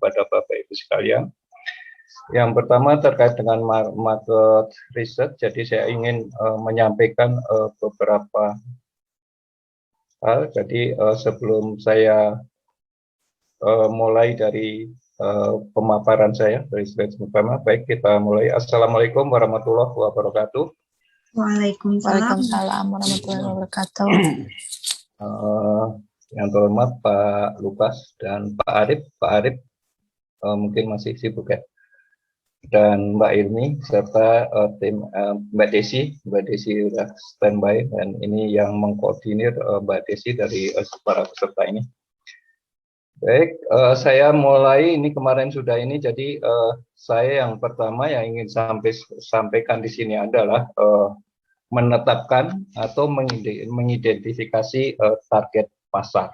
kepada Bapak Ibu sekalian. Yang pertama terkait dengan market research, jadi saya ingin menyampaikan beberapa hal. Jadi sebelum saya mulai dari pemaparan saya dari slide pertama, baik kita mulai. Assalamualaikum warahmatullahi wabarakatuh. Waalaikumsalam warahmatullahi wabarakatuh. Yang terhormat Pak Lukas dan Pak Arif. Pak Arif mungkin masih sibuk ya. Dan Mbak Ilmi serta tim Mbak Desi sudah standby dan ini yang mengkoordinir Mbak Desi dari para peserta ini. Baik, saya mulai ini kemarin sudah ini, jadi saya yang pertama yang ingin sampaikan di sini adalah menetapkan atau mengidentifikasi target pasar.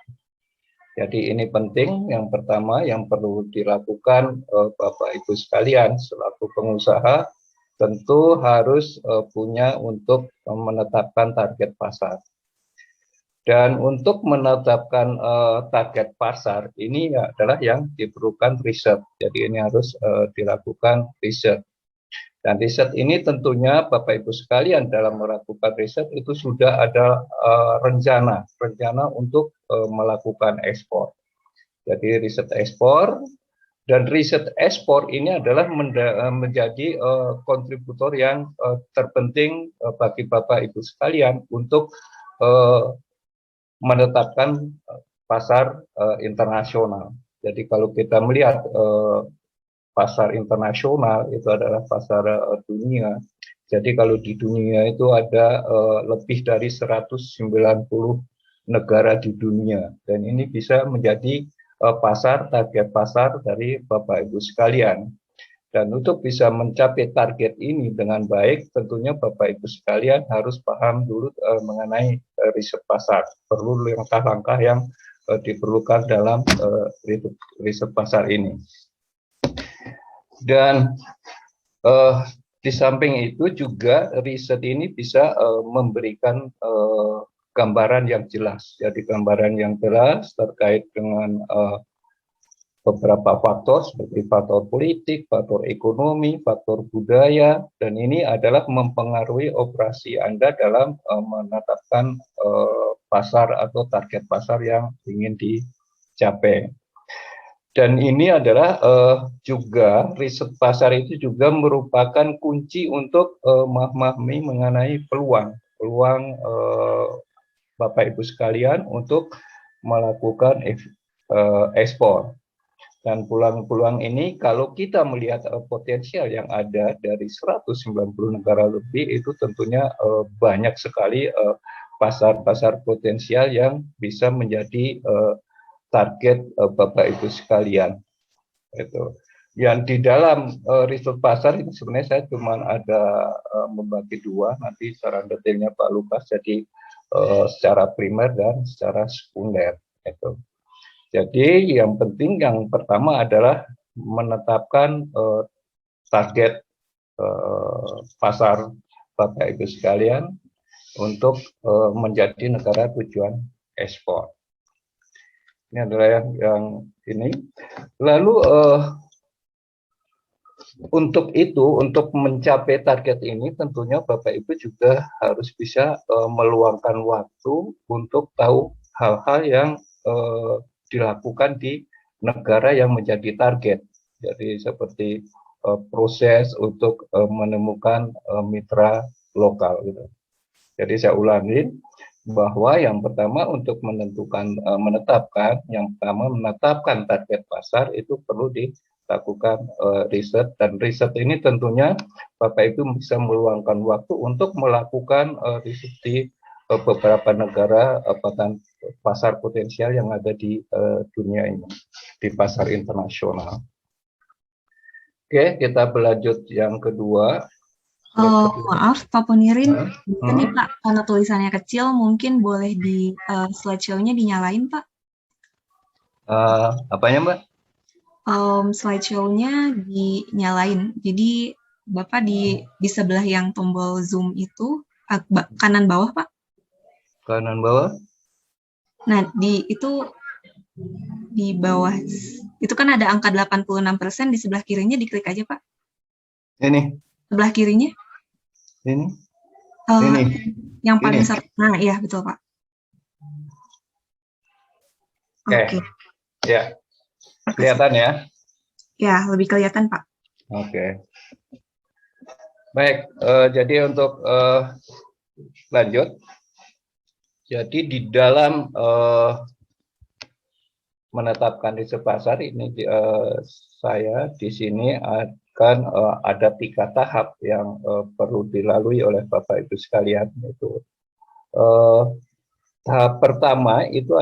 Jadi ini penting, yang pertama yang perlu dilakukan Bapak Ibu sekalian selaku pengusaha tentu harus punya untuk menetapkan target pasar. Dan untuk menetapkan target pasar ini adalah yang diperlukan riset. Jadi ini harus dilakukan riset. Dan riset ini tentunya Bapak Ibu sekalian dalam melakukan riset itu sudah ada rencana untuk melakukan ekspor. Jadi riset ekspor dan riset ekspor ini adalah menjadi kontributor yang terpenting bagi Bapak Ibu sekalian untuk menetapkan pasar internasional. Jadi kalau kita melihat pasar internasional itu adalah pasar dunia. Jadi kalau di dunia itu ada lebih dari 190 negara di dunia dan ini bisa menjadi target pasar dari Bapak Ibu sekalian. Dan untuk bisa mencapai target ini dengan baik, tentunya Bapak Ibu sekalian harus paham dulu mengenai riset pasar. Perlu langkah-langkah yang diperlukan dalam riset pasar ini. Dan di samping itu juga riset ini bisa memberikan gambaran yang jelas. Jadi gambaran yang jelas terkait dengan beberapa faktor seperti faktor politik, faktor ekonomi, faktor budaya, dan ini adalah mempengaruhi operasi Anda dalam menetapkan pasar atau target pasar yang ingin dicapai. Dan ini adalah juga riset pasar itu juga merupakan kunci untuk memahami mengenai peluang Bapak Ibu sekalian untuk melakukan ekspor. Dan peluang-peluang ini kalau kita melihat potensial yang ada dari 190 negara lebih itu tentunya banyak sekali pasar-pasar potensial yang bisa menjadi target Bapak Ibu sekalian. Itu. Yang di dalam riset pasar ini sebenarnya saya cuma ada membagi dua, nanti secara detailnya Pak Lukas, jadi secara primer dan secara sekunder. Itu. Jadi yang penting yang pertama adalah menetapkan target pasar Bapak Ibu sekalian untuk menjadi negara tujuan ekspor. Ini adalah yang ini. Lalu untuk mencapai target ini tentunya Bapak Ibu juga harus bisa meluangkan waktu untuk tahu hal-hal yang dilakukan di negara yang menjadi target. Jadi seperti proses untuk menemukan mitra lokal gitu. Jadi saya ulangi bahwa yang pertama untuk menetapkan target pasar itu perlu dilakukan riset, dan riset ini tentunya Bapak Ibu bisa meluangkan waktu untuk melakukan riset di beberapa negara pasar potensial yang ada di dunia ini, di pasar internasional. Oke, kita berlanjut yang kedua. Maaf Pak Ponirin, ini Pak, karena tulisannya kecil, mungkin boleh di slideshow-nya dinyalain Pak? Apanya Mbak? Slideshow-nya dinyalain, jadi Bapak di sebelah yang tombol zoom itu, kanan bawah Pak? Kanan bawah? Nah, itu di bawah Itu kan ada angka 86%, di sebelah kirinya diklik aja, Pak. Ini. Sebelah kirinya. Ini. Ini. Yang paling ini. satu. Nah, iya betul, Pak. Oke. Ya. Kelihatan ya? Ya, lebih kelihatan, Pak. Oke. Baik, jadi untuk lanjut. Jadi di dalam menetapkan riset pasar ini saya di sini akan ada 3 tahap yang perlu dilalui oleh Bapak Ibu sekalian. Itu tahap pertama itu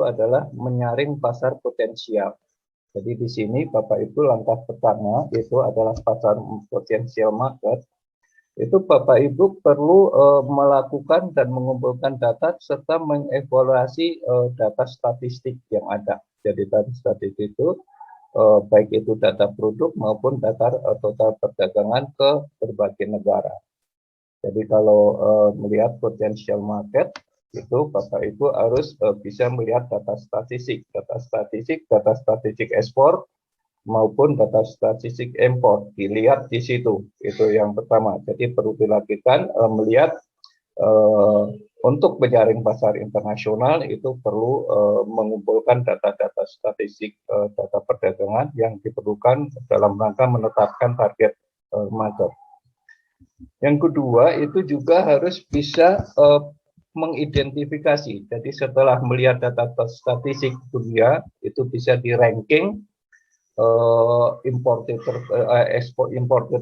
adalah menyaring pasar potensial. Jadi di sini Bapak Ibu langkah pertama itu adalah pasar potensial market. Itu Bapak Ibu perlu melakukan dan mengumpulkan data serta mengevaluasi data statistik yang ada. Jadi data statistik itu baik itu data produk maupun data total perdagangan ke berbagai negara. Jadi kalau melihat potensial market itu Bapak Ibu harus bisa melihat data statistik ekspor maupun data statistik impor, dilihat di situ. Itu yang pertama. Jadi perlu dilakukan melihat untuk menyaring pasar internasional itu perlu mengumpulkan data-data statistik data perdagangan yang diperlukan dalam rangka menetapkan target market. Yang kedua itu juga harus bisa mengidentifikasi. Jadi setelah melihat data statistik dunia itu bisa di ranking importer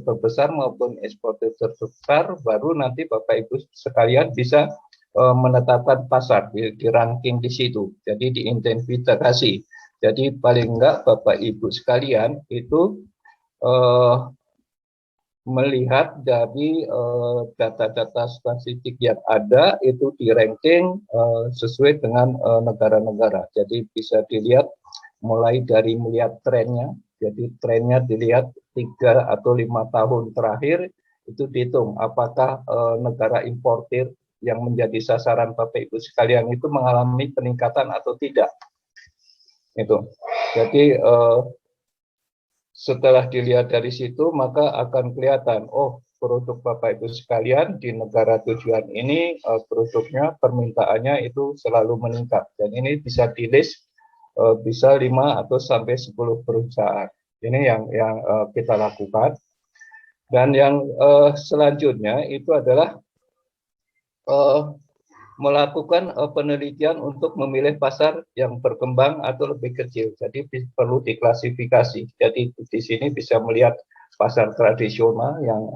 terbesar maupun eksportir terbesar, baru nanti Bapak Ibu sekalian bisa menetapkan pasar di ranking di situ. Jadi diidentifikasi. Jadi paling enggak Bapak Ibu sekalian itu melihat dari data-data statistik yang ada itu di ranking sesuai dengan negara-negara. Jadi bisa dilihat mulai dari melihat trennya, jadi trennya dilihat 3 atau 5 tahun terakhir itu dihitung apakah negara importir yang menjadi sasaran Bapak Ibu sekalian itu mengalami peningkatan atau tidak. Itu. Jadi setelah dilihat dari situ maka akan kelihatan, oh produk Bapak Ibu sekalian di negara tujuan ini produknya permintaannya itu selalu meningkat, dan ini bisa di list bisa 5 atau sampai 10 perusahaan. Ini yang kita lakukan. Dan yang selanjutnya itu adalah melakukan penelitian untuk memilih pasar yang berkembang atau lebih kecil. Jadi perlu diklasifikasi. Jadi di sini bisa melihat pasar tradisional yang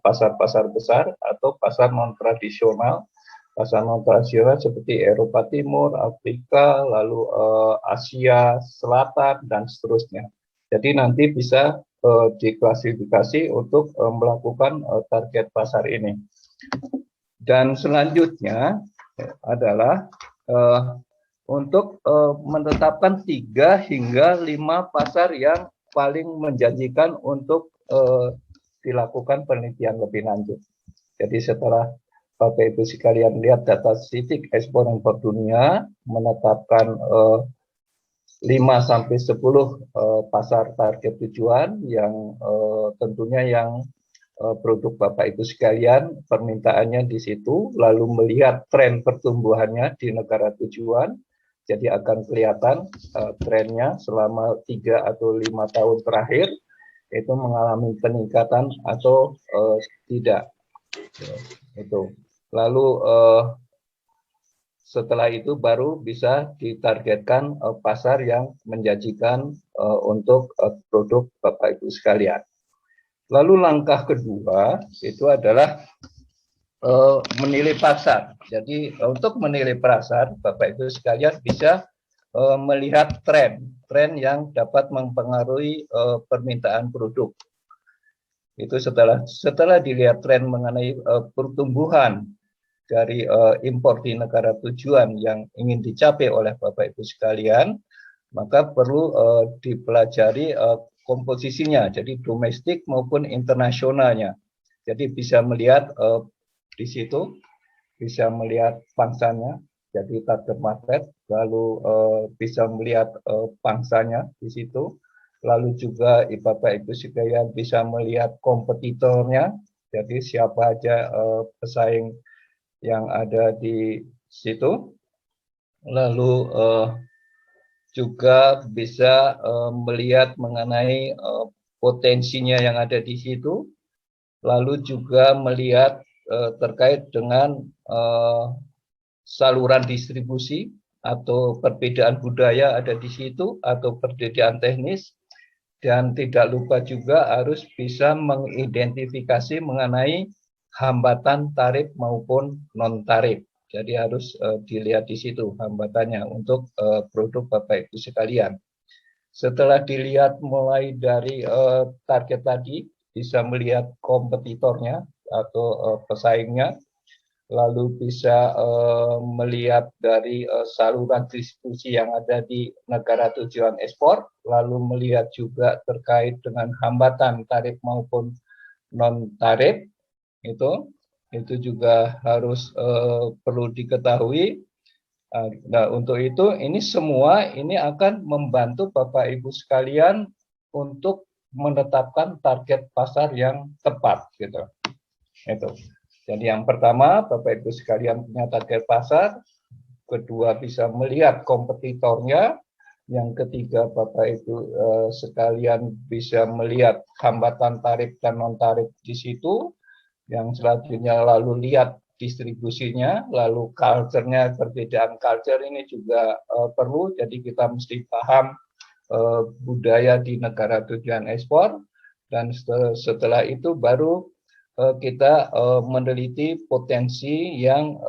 pasar-pasar besar atau pasar non tradisional. Pasar non tradisional seperti Eropa Timur, Afrika, lalu Asia Selatan dan seterusnya. Jadi nanti bisa diklasifikasi untuk melakukan target pasar ini. Dan selanjutnya adalah untuk menetapkan 3 hingga 5 pasar yang paling menjanjikan untuk dilakukan penelitian lebih lanjut. Jadi setelah Bapak Ibu sekalian lihat data statistik ekspor impor dunia, menetapkan 5 sampai 10 pasar target tujuan yang tentunya yang produk Bapak Ibu sekalian permintaannya di situ, lalu melihat tren pertumbuhannya di negara tujuan. Jadi akan kelihatan trennya selama 3 atau 5 tahun terakhir itu mengalami peningkatan atau tidak. Itu. Lalu setelah itu baru bisa ditargetkan pasar yang menjanjikan untuk produk Bapak Ibu sekalian. Lalu langkah kedua itu adalah menilai pasar. Jadi untuk menilai pasar, Bapak Ibu sekalian bisa melihat tren yang dapat mempengaruhi permintaan produk. Itu setelah dilihat tren mengenai pertumbuhan dari impor di negara tujuan yang ingin dicapai oleh Bapak Ibu sekalian, maka perlu dipelajari komposisinya, jadi domestik maupun internasionalnya. Jadi bisa melihat di situ, bisa melihat pangsanya, jadi target market, lalu bisa melihat pangsanya di situ, lalu juga Bapak Ibu sekalian bisa melihat kompetitornya, jadi siapa aja pesaing yang ada di situ, lalu juga bisa melihat mengenai potensinya yang ada di situ, lalu juga melihat terkait dengan saluran distribusi atau perbedaan budaya ada di situ atau perbedaan teknis, dan tidak lupa juga harus bisa mengidentifikasi mengenai hambatan tarif maupun non tarif. Jadi harus dilihat di situ hambatannya untuk produk Bapak Ibu sekalian. Setelah dilihat mulai dari target tadi, bisa melihat kompetitornya atau pesaingnya, lalu bisa melihat dari saluran distribusi yang ada di negara tujuan ekspor, lalu melihat juga terkait dengan hambatan tarif maupun non tarif, itu juga harus perlu diketahui. Nah, untuk itu ini semua ini akan membantu Bapak Ibu sekalian untuk menetapkan target pasar yang tepat gitu. Itu. Jadi yang pertama, Bapak Ibu sekalian punya target pasar, kedua bisa melihat kompetitornya, yang ketiga Bapak Ibu sekalian bisa melihat hambatan tarif dan non tarif di situ, yang selanjutnya lalu lihat distribusinya, lalu culture-nya, perbedaan culture ini juga perlu, jadi kita mesti paham budaya di negara tujuan ekspor, dan setelah itu baru kita meneliti potensi yang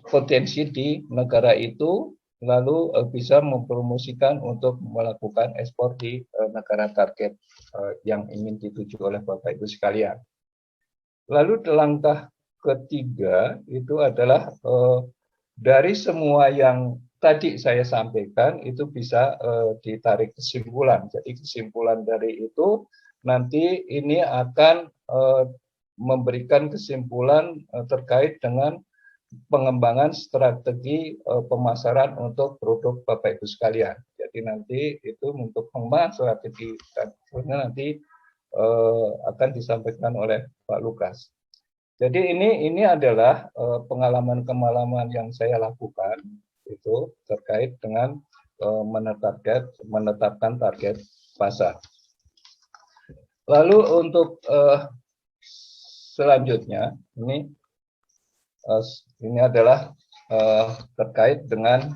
potensi di negara itu, lalu bisa mempromosikan untuk melakukan ekspor di negara target yang ingin dituju oleh Bapak Ibu sekalian. Lalu langkah ketiga itu adalah dari semua yang tadi saya sampaikan itu bisa ditarik kesimpulan. Jadi kesimpulan dari itu nanti ini akan memberikan kesimpulan terkait dengan pengembangan strategi pemasaran untuk produk Bapak Ibu sekalian. Jadi nanti itu untuk pengembangan strategi dan nanti akan disampaikan oleh Pak Lukas. Jadi ini adalah pengalaman-pengalaman yang saya lakukan itu terkait dengan menetapkan target pasar. Lalu untuk selanjutnya ini adalah terkait dengan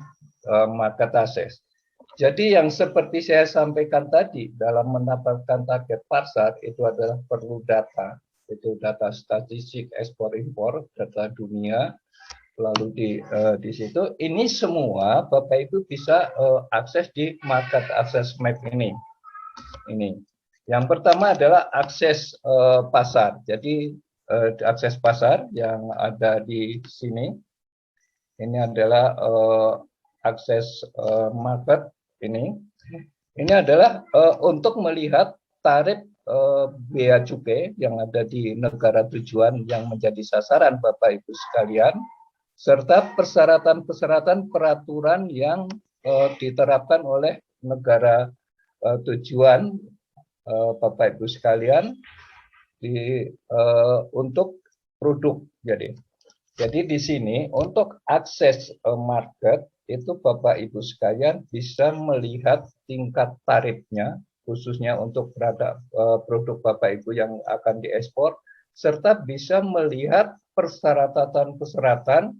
market access. Jadi yang seperti saya sampaikan tadi dalam mendapatkan target pasar itu adalah perlu data, itu data statistik ekspor impor, data dunia, lalu di situ ini semua Bapak Ibu bisa akses di market access map ini. Ini yang pertama adalah akses pasar. Jadi akses pasar yang ada di sini ini adalah akses market ini adalah untuk melihat tarif bea cukai yang ada di negara tujuan yang menjadi sasaran Bapak Ibu sekalian, serta persyaratan-persyaratan peraturan yang diterapkan oleh negara tujuan Bapak Ibu sekalian untuk produk. Jadi di sini untuk akses market itu Bapak Ibu sekalian bisa melihat tingkat tarifnya khususnya untuk produk Bapak Ibu yang akan diekspor, serta bisa melihat persyaratan-persyaratan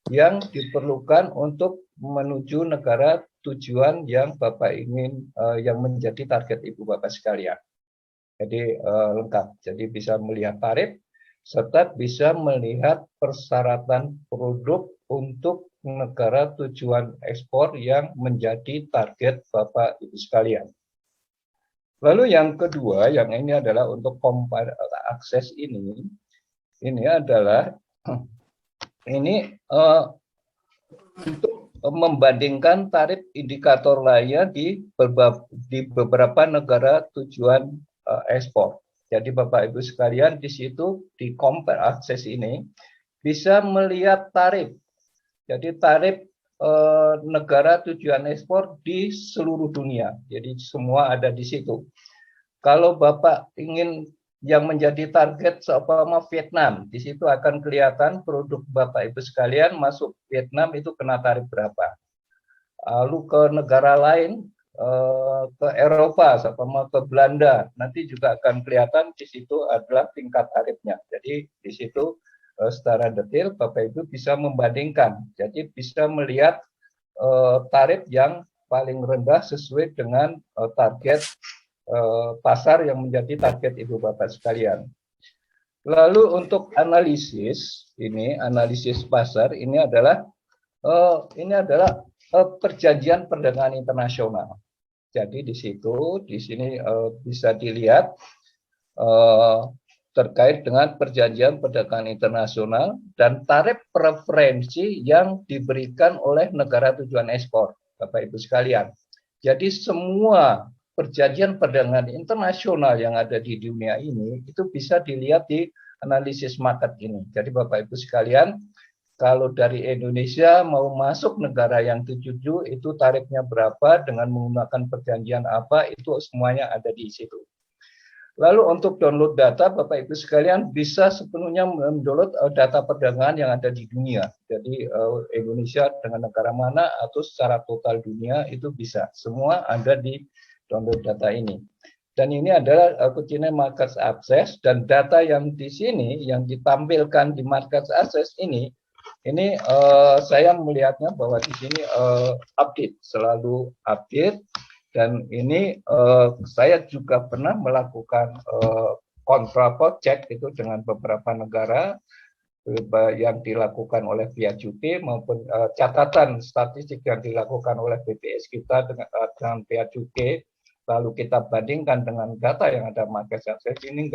yang diperlukan untuk menuju negara tujuan yang Bapak ingin yang menjadi target Ibu Bapak sekalian. Jadi lengkap. Jadi bisa melihat tarif serta bisa melihat persyaratan produk untuk negara tujuan ekspor yang menjadi target Bapak Ibu sekalian. Lalu yang kedua, yang ini adalah untuk akses ini adalah untuk membandingkan tarif indikator lainnya di beberapa negara tujuan ekspor. Jadi Bapak Ibu sekalian di situ di compare akses ini bisa melihat tarif Jadi tarif negara tujuan ekspor di seluruh dunia. Jadi semua ada di situ. Kalau Bapak ingin yang menjadi target seumpama Vietnam, di situ akan kelihatan produk Bapak Ibu sekalian masuk Vietnam itu kena tarif berapa. Lalu ke negara lain, ke Eropa, sama ke Belanda, nanti juga akan kelihatan di situ adalah tingkat tarifnya. Jadi di situ secara detail Bapak Ibu bisa membandingkan, jadi bisa melihat tarif yang paling rendah sesuai dengan target pasar yang menjadi target Ibu Bapak sekalian. Lalu untuk analisis ini, analisis pasar ini adalah perjanjian perdagangan internasional. Jadi di sini bisa dilihat terkait dengan perjanjian perdagangan internasional dan tarif preferensi yang diberikan oleh negara tujuan ekspor, Bapak Ibu sekalian. Jadi semua perjanjian perdagangan internasional yang ada di dunia ini itu bisa dilihat di analisis market ini. Jadi Bapak Ibu sekalian, kalau dari Indonesia mau masuk negara yang 7 itu tarifnya berapa dengan menggunakan perjanjian apa, itu semuanya ada di situ. Lalu untuk download data, Bapak Ibu sekalian bisa sepenuhnya mendownload data perdagangan yang ada di dunia. Jadi Indonesia dengan negara mana atau secara total dunia itu bisa. Semua ada di download data ini. Dan ini adalah kuncinya market access, dan data yang di sini yang ditampilkan di market access ini saya melihatnya bahwa di sini update, selalu update. Dan ini saya juga pernah melakukan kontraport cek itu dengan beberapa negara yang dilakukan oleh Bea Cukai maupun catatan statistik yang dilakukan oleh BPS kita dengan Bea Cukai, lalu kita bandingkan dengan data yang ada market access ini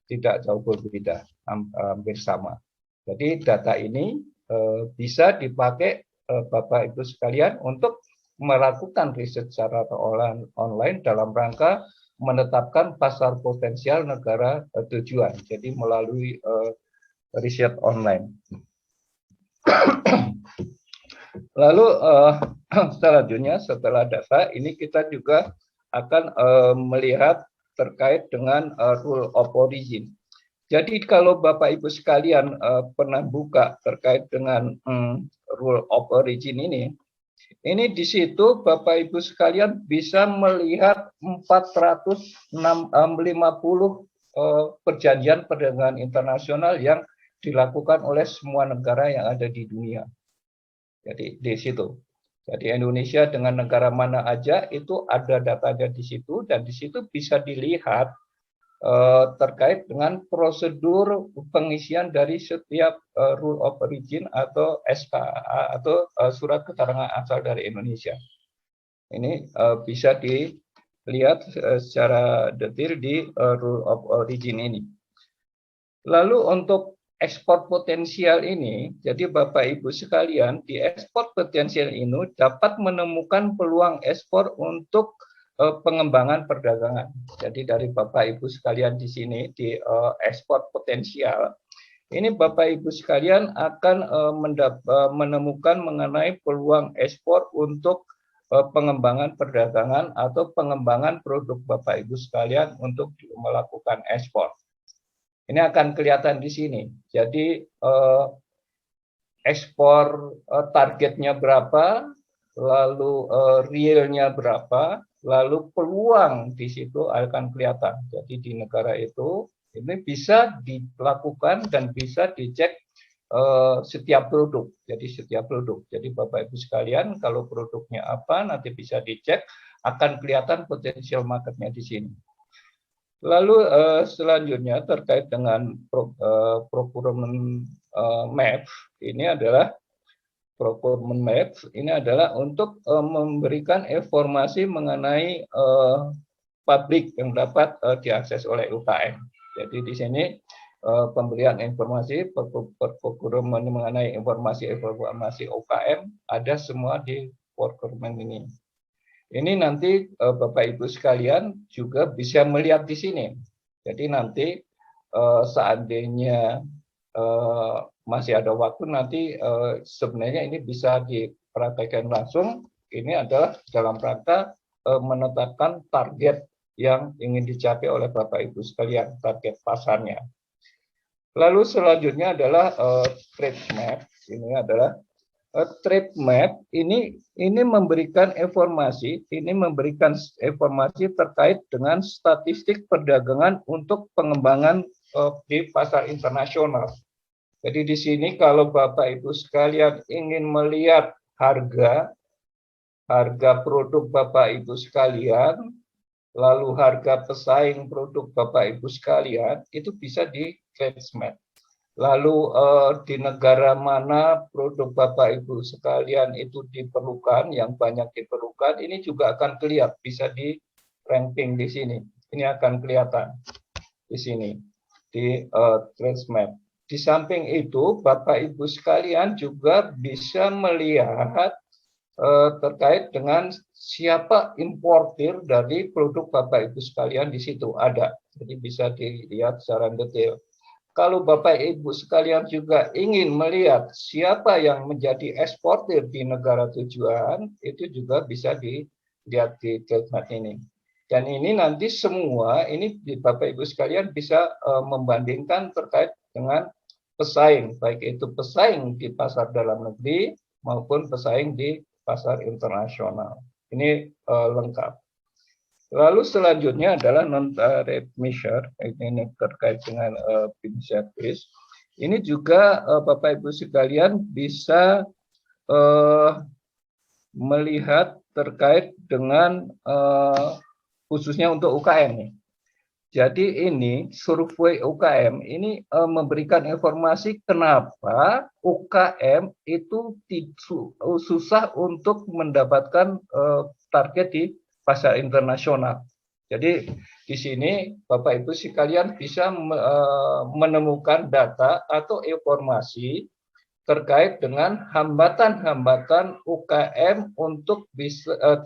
tidak jauh berbeda, hampir sama. Jadi data ini bisa dipakai Bapak Ibu sekalian untuk melakukan riset secara online dalam rangka menetapkan pasar potensial negara tujuan. Jadi melalui riset online. Lalu selanjutnya setelah data ini kita juga akan melihat terkait dengan rule of origin. Jadi kalau Bapak Ibu sekalian pernah buka terkait dengan rule of origin ini di situ Bapak Ibu sekalian bisa melihat 450 perjanjian perdagangan internasional yang dilakukan oleh semua negara yang ada di dunia. Jadi di situ. Jadi Indonesia dengan negara mana aja itu ada datanya di situ, dan di situ bisa dilihat terkait dengan prosedur pengisian dari setiap rule of origin atau SKA atau surat keterangan asal dari Indonesia. Ini bisa dilihat secara detail di rule of origin ini. Lalu untuk ekspor potensial ini, jadi Bapak Ibu sekalian, di ekspor potensial ini dapat menemukan peluang ekspor untuk pengembangan perdagangan. Jadi dari Bapak Ibu sekalian di sini di ekspor potensial, ini Bapak Ibu sekalian akan menemukan mengenai peluang ekspor untuk pengembangan perdagangan atau pengembangan produk Bapak Ibu sekalian untuk melakukan ekspor. Ini akan kelihatan di sini. Jadi ekspor targetnya berapa, lalu realnya berapa, lalu peluang di situ akan kelihatan. Jadi di negara itu ini bisa dilakukan dan bisa dicek setiap produk. Jadi setiap produk. Jadi Bapak Ibu sekalian, kalau produknya apa nanti bisa dicek, akan kelihatan potensial marketnya di sini. Lalu selanjutnya terkait dengan procurement map, ini adalah procurement map, ini adalah untuk memberikan informasi mengenai publik yang dapat diakses oleh UKM. Jadi di sini pemberian informasi procurement mengenai informasi UKM ada semua di procurement ini. Ini nanti Bapak Ibu sekalian juga bisa melihat di sini. Jadi nanti seandainya masih ada waktu nanti sebenarnya ini bisa dipraktekkan langsung. Ini adalah dalam rangka menetapkan target yang ingin dicapai oleh Bapak Ibu sekalian, target pasarnya. Lalu selanjutnya adalah trade map. Ini adalah trade map ini memberikan informasi, terkait dengan statistik perdagangan untuk pengembangan di pasar internasional. Jadi di sini kalau Bapak Ibu sekalian ingin melihat harga produk Bapak Ibu sekalian, lalu harga pesaing produk Bapak Ibu sekalian, itu bisa di trade map. Lalu di negara mana produk Bapak Ibu sekalian itu diperlukan, yang banyak diperlukan, ini juga akan kelihatan, bisa di ranking di sini. Ini akan kelihatan di sini, di trade map. Di samping itu, Bapak Ibu sekalian juga bisa melihat terkait dengan siapa importir dari produk Bapak Ibu sekalian di situ ada. Jadi bisa dilihat secara detail. Kalau Bapak Ibu sekalian juga ingin melihat siapa yang menjadi eksportir di negara tujuan, itu juga bisa dilihat di trade map ini. Dan ini nanti semua, ini Bapak Ibu sekalian bisa membandingkan terkait dengan pesaing, baik itu pesaing di pasar dalam negeri maupun pesaing di pasar internasional. Ini lengkap. Lalu selanjutnya adalah non-tariff measure, ini terkait dengan pin service. Ini juga Bapak Ibu sekalian bisa melihat terkait dengan khususnya untuk UKM nih. Jadi ini survei UKM ini memberikan informasi kenapa UKM itu susah untuk mendapatkan target di pasar internasional. Jadi di sini Bapak Ibu sekalian bisa menemukan data atau informasi terkait dengan hambatan-hambatan UKM untuk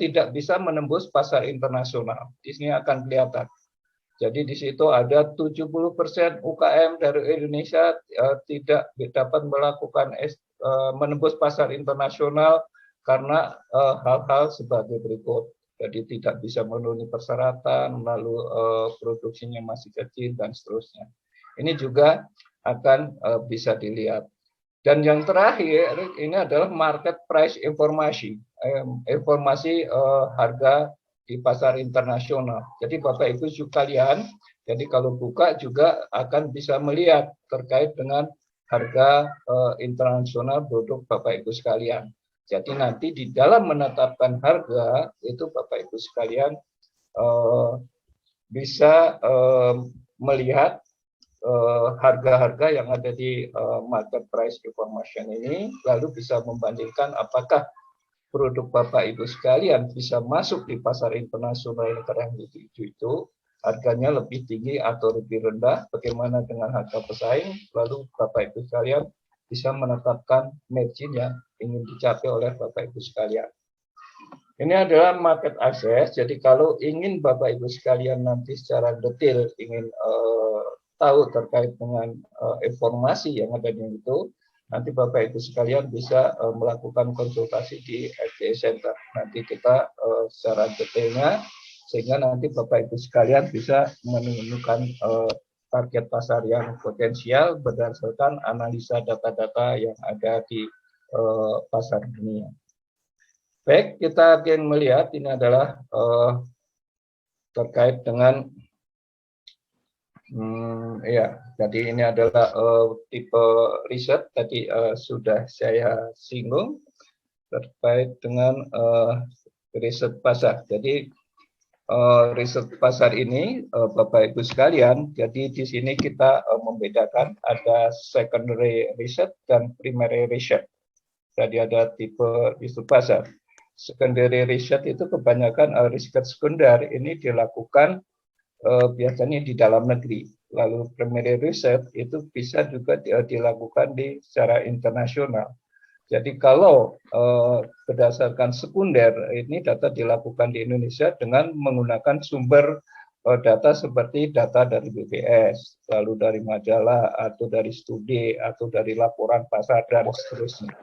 tidak bisa menembus pasar internasional. Di sini akan kelihatan. Jadi di situ ada 70% UKM dari Indonesia tidak dapat melakukan menembus pasar internasional karena hal-hal sebagai berikut. Jadi tidak bisa memenuhi persyaratan, lalu produksinya masih kecil dan seterusnya. Ini juga akan bisa dilihat. Dan yang terakhir ini adalah market price informasi, harga di pasar internasional. Jadi Bapak Ibu sekalian, jadi kalau buka juga akan bisa melihat terkait dengan harga internasional produk Bapak Ibu sekalian. Jadi nanti di dalam menetapkan harga itu Bapak Ibu sekalian bisa melihat harga-harga yang ada di market price information ini, lalu bisa membandingkan apakah produk Bapak Ibu sekalian bisa masuk di pasar internasional negara yang dituju itu harganya lebih tinggi atau lebih rendah, bagaimana dengan harga pesaing, lalu Bapak Ibu sekalian bisa menetapkan margin yang ingin dicapai oleh Bapak Ibu sekalian. Ini adalah market access, jadi kalau ingin Bapak Ibu sekalian nanti secara detail ingin tahu terkait dengan informasi yang ada di itu, nanti Bapak Ibu sekalian bisa melakukan konsultasi di FDI Center. Nanti kita secara detailnya, sehingga nanti Bapak Ibu sekalian bisa menemukan target pasar yang potensial berdasarkan analisa data-data yang ada di pasar dunia. Baik, kita akan melihat ini adalah terkait dengan ya, jadi ini adalah tipe riset tadi sudah saya singgung terkait dengan riset pasar. Jadi riset pasar ini Bapak Ibu sekalian, jadi di sini kita membedakan ada secondary research dan primary research. Jadi ada tipe riset pasar. Secondary research itu kebanyakan riset sekunder ini dilakukan biasanya di dalam negeri. Lalu primary research itu bisa juga dilakukan secara internasional. Jadi kalau berdasarkan sekunder, ini data dilakukan di Indonesia dengan menggunakan sumber data seperti data dari BPS, lalu dari majalah, atau dari studi, atau dari laporan pasar, dan seterusnya.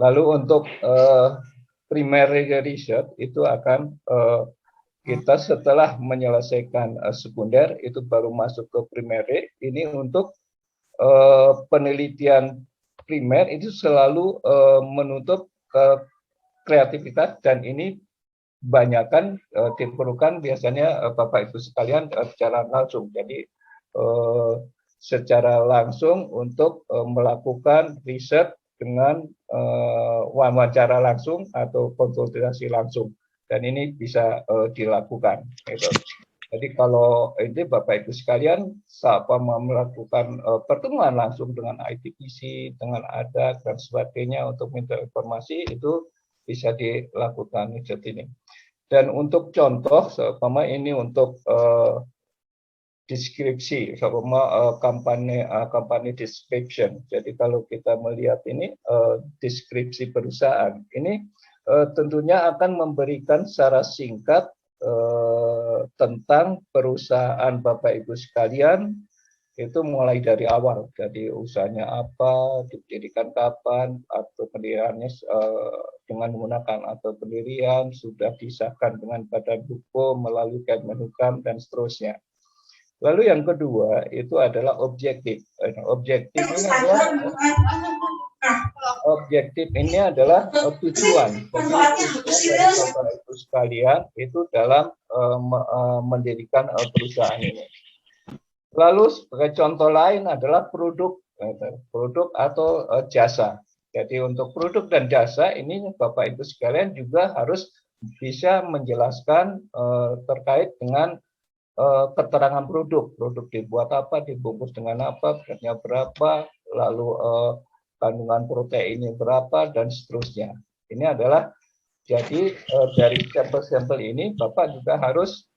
Lalu untuk primary research itu akan kita setelah menyelesaikan sekunder itu baru masuk ke primary. Ini untuk penelitian primer itu selalu menutup kreativitas, dan ini banyakkan diperlukan biasanya Bapak Ibu sekalian secara langsung. Jadi secara langsung untuk melakukan riset dengan wawancara langsung atau konsultasi langsung, dan ini bisa dilakukan. Gitu. Jadi kalau ini Bapak Ibu sekalian mau melakukan pertemuan langsung dengan ITPC, dengan ADAK dan sebagainya untuk minta informasi, itu bisa dilakukan riset ini. Dan untuk contoh, seumpama ini untuk deskripsi, seumpama kampanye description. Jadi kalau kita melihat ini deskripsi perusahaan, ini tentunya akan memberikan secara singkat tentang perusahaan Bapak Ibu sekalian, itu mulai dari awal, jadi usahanya apa, didirikan kapan, atau pendiriannya dengan menggunakan atau pendirian, sudah disahkan dengan badan hukum melalui Kemenhukam dan seterusnya. Lalu yang kedua itu adalah objektif. Objektif ini adalah tujuan. Jadi dari Bapak Ibu sekalian itu dalam mendirikan perusahaan ini. Lalu sebagai contoh lain adalah produk atau jasa. Jadi untuk produk dan jasa ini Bapak Ibu sekalian juga harus bisa menjelaskan terkait dengan keterangan produk. Produk dibuat apa, dibungkus dengan apa, beratnya berapa, lalu kandungan proteinnya berapa, dan seterusnya. Ini adalah jadi dari sampel-sampel ini Bapak juga harus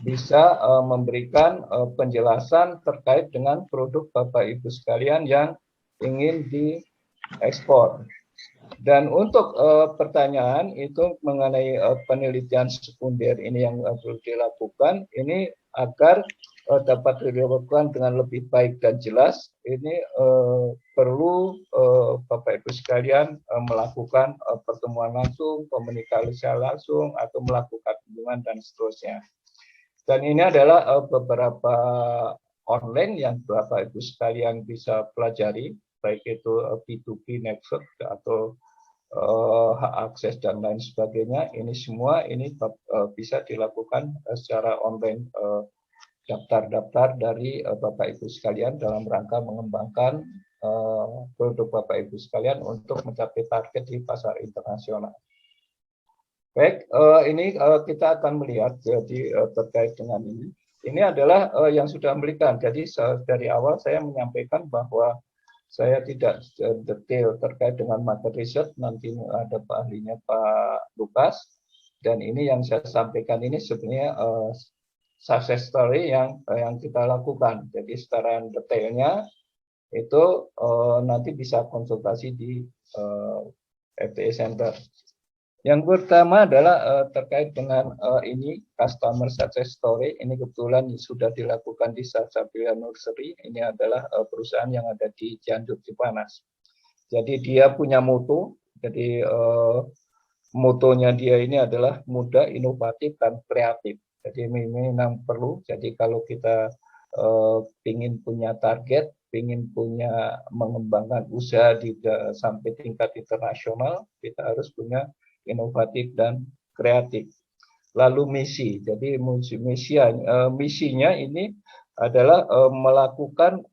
bisa memberikan penjelasan terkait dengan produk Bapak Ibu sekalian yang ingin diekspor. Dan untuk pertanyaan itu mengenai penelitian sekunder ini yang perlu dilakukan, ini agar dapat dilakukan dengan lebih baik dan jelas, ini perlu Bapak Ibu sekalian melakukan pertemuan langsung, komunikasi langsung, atau melakukan kunjungan dan seterusnya. Dan ini adalah beberapa online yang Bapak Ibu sekalian bisa pelajari, baik itu P2P network atau hak akses dan lain sebagainya. Ini semua ini bisa dilakukan secara online, daftar-daftar dari Bapak Ibu sekalian dalam rangka mengembangkan produk Bapak Ibu sekalian untuk mencapai target di pasar internasional. Baik, ini kita akan melihat jadi terkait dengan ini. Ini adalah yang sudah memberikan. Jadi dari awal saya menyampaikan bahwa saya tidak detail terkait dengan materi riset. Nanti ada ahlinya Pak Lukas. Dan ini yang saya sampaikan ini sebenarnya success story yang kita lakukan. Jadi secara detailnya itu nanti bisa konsultasi di FTE Center. Yang pertama adalah terkait dengan ini customer success story. Ini kebetulan sudah dilakukan di Sapsapilya Nursery. Ini adalah perusahaan yang ada di Cianjur, Cipanas. Jadi dia punya moto. Jadi motonya dia ini adalah muda, inovatif, dan kreatif. Jadi ini memang perlu. Jadi kalau kita ingin punya target, ingin punya mengembangkan usaha sampai tingkat internasional, kita harus punya inovatif dan kreatif. Lalu misi. Jadi misinya ini adalah melakukan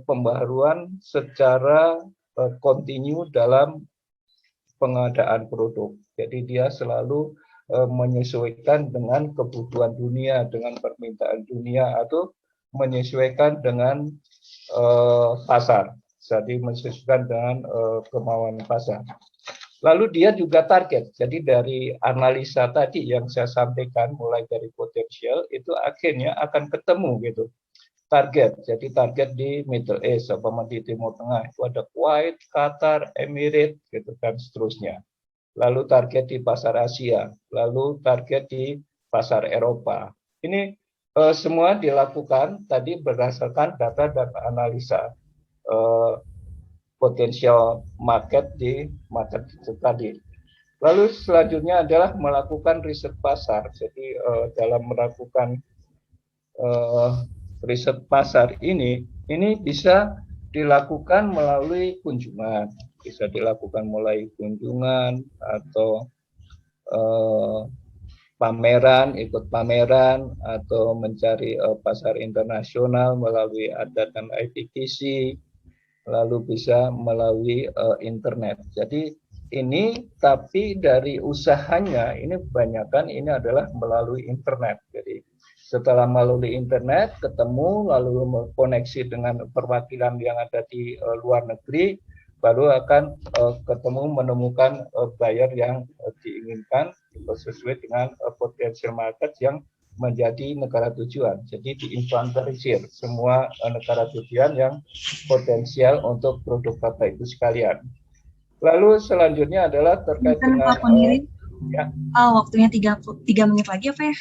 pembaharuan secara kontinu dalam pengadaan produk. Jadi dia selalu menyesuaikan dengan kebutuhan dunia, dengan permintaan dunia, atau menyesuaikan dengan pasar. Jadi menyesuaikan dengan kemauan pasar. Lalu dia juga target. Jadi dari analisa tadi yang saya sampaikan, mulai dari potensial, itu akhirnya akan ketemu gitu. Target. Jadi target di Middle East, sama di Timur Tengah. Itu ada Kuwait, Qatar, Emirates, gitu, dan seterusnya. Lalu target di pasar Asia. Lalu target di pasar Eropa. Ini semua dilakukan tadi berdasarkan data-data analisa potensial market di market tadi. Lalu selanjutnya adalah melakukan riset pasar. Jadi dalam melakukan riset pasar ini bisa dilakukan melalui kunjungan, bisa dilakukan melalui kunjungan atau pameran, ikut pameran, atau mencari pasar internasional melalui ADA dan ITTC, lalu bisa melalui internet. Jadi ini tapi dari usahanya ini kebanyakan ini adalah melalui internet. Jadi setelah melalui internet ketemu lalu koneksi dengan perwakilan yang ada di luar negeri, baru akan ketemu menemukan buyer yang diinginkan sesuai dengan potensial market yang menjadi negara tujuan. Jadi diinventarisir semua negara tujuan yang potensial untuk produk Bapak Ibu sekalian. Lalu selanjutnya adalah terkait dengan waktunya 3 menit lagi ya, Pak ya?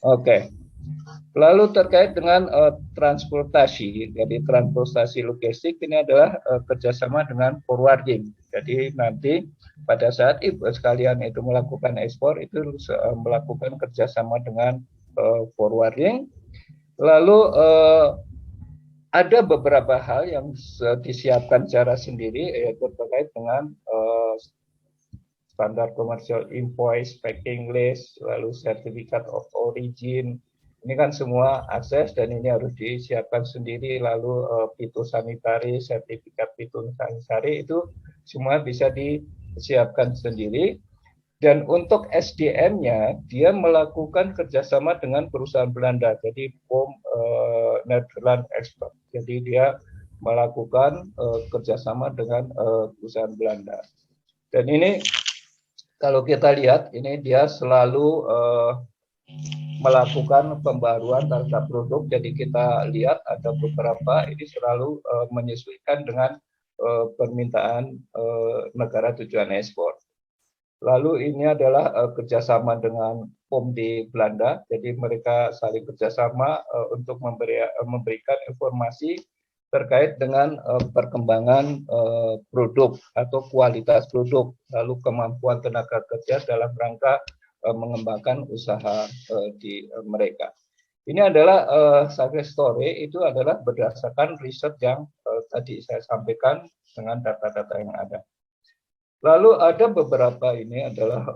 Oke. Lalu terkait dengan transportasi, jadi transportasi logistik ini adalah kerjasama dengan forwarding. Jadi nanti pada saat Ibu sekalian itu melakukan ekspor itu melakukan kerjasama dengan forwarding. Lalu ada beberapa hal yang disiapkan secara sendiri yaitu terkait dengan standar komersial invoice, packing list, lalu sertifikat of origin. Ini kan semua akses dan ini harus disiapkan sendiri. Lalu fitosanitari, sertifikat fitosanitari itu semua bisa disiapkan sendiri. Dan untuk SDM-nya, dia melakukan kerjasama dengan perusahaan Belanda, jadi POM Netherlands Export. Jadi dia melakukan kerjasama dengan perusahaan Belanda. Dan ini kalau kita lihat, ini dia selalu melakukan pembaruan terhadap produk. Jadi kita lihat ada beberapa ini selalu menyesuaikan dengan permintaan negara tujuan ekspor. Lalu ini adalah kerjasama dengan POM di Belanda, jadi mereka saling kerjasama untuk memberikan informasi terkait dengan perkembangan produk atau kualitas produk, lalu kemampuan tenaga kerja dalam rangka mengembangkan usaha di mereka. Ini adalah success story, itu adalah berdasarkan riset yang tadi saya sampaikan dengan data-data yang ada. Lalu ada beberapa ini adalah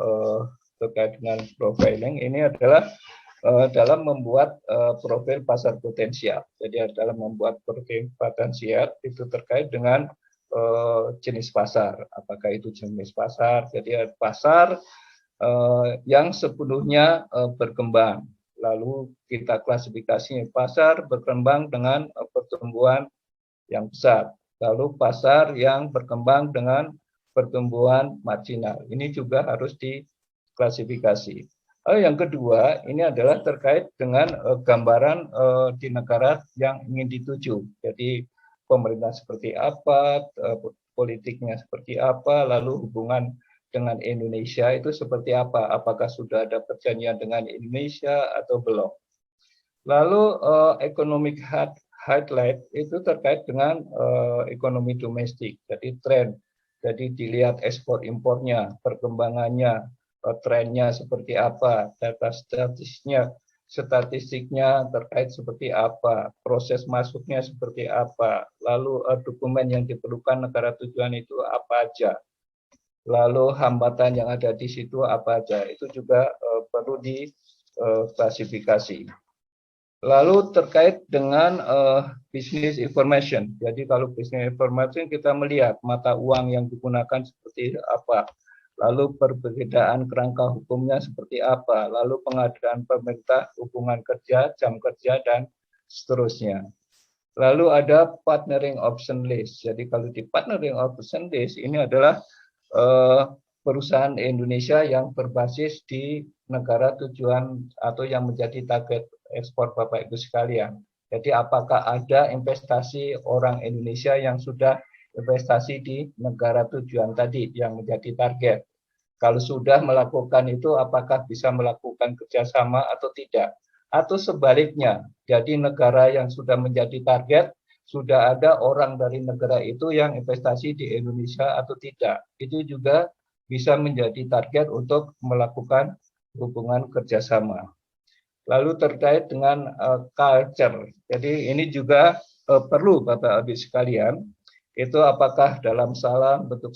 terkait dengan profiling. Ini adalah dalam membuat profil pasar potensial. Jadi dalam membuat profil potensial itu terkait dengan jenis pasar. Apakah itu jenis pasar? Jadi pasar yang sepenuhnya berkembang. Lalu kita klasifikasi pasar berkembang dengan pertumbuhan yang besar. Lalu pasar yang berkembang dengan pertumbuhan marginal. Ini juga harus diklasifikasi. Yang kedua, ini adalah terkait dengan gambaran di negara yang ingin dituju. Jadi pemerintah seperti apa, politiknya seperti apa, lalu hubungan dengan Indonesia itu seperti apa, apakah sudah ada perjanjian dengan Indonesia atau belum. Lalu economic highlight itu terkait dengan ekonomi domestik, jadi tren. Jadi dilihat ekspor impornya, perkembangannya, trennya seperti apa, data statistiknya terkait seperti apa, proses masuknya seperti apa, lalu dokumen yang diperlukan negara tujuan itu apa aja, lalu hambatan yang ada di situ apa aja, itu juga perlu diklasifikasi. Lalu terkait dengan business information. Jadi kalau business information kita melihat mata uang yang digunakan seperti apa, lalu perbedaan kerangka hukumnya seperti apa, lalu pengadaan pemerintah, hubungan kerja, jam kerja, dan seterusnya. Lalu ada partnering option list. Jadi kalau di partnering option list ini adalah perusahaan Indonesia yang berbasis di negara tujuan atau yang menjadi target ekspor Bapak Ibu sekalian. Jadi apakah ada investasi orang Indonesia yang sudah investasi di negara tujuan tadi yang menjadi target. Kalau sudah melakukan itu, apakah bisa melakukan kerjasama atau tidak? Atau sebaliknya, jadi negara yang sudah menjadi target, sudah ada orang dari negara itu yang investasi di Indonesia atau tidak. Itu juga bisa menjadi target untuk melakukan hubungan kerjasama. Lalu terkait dengan culture, jadi ini juga perlu Bapak Ibu sekalian, itu apakah dalam salam, bentuk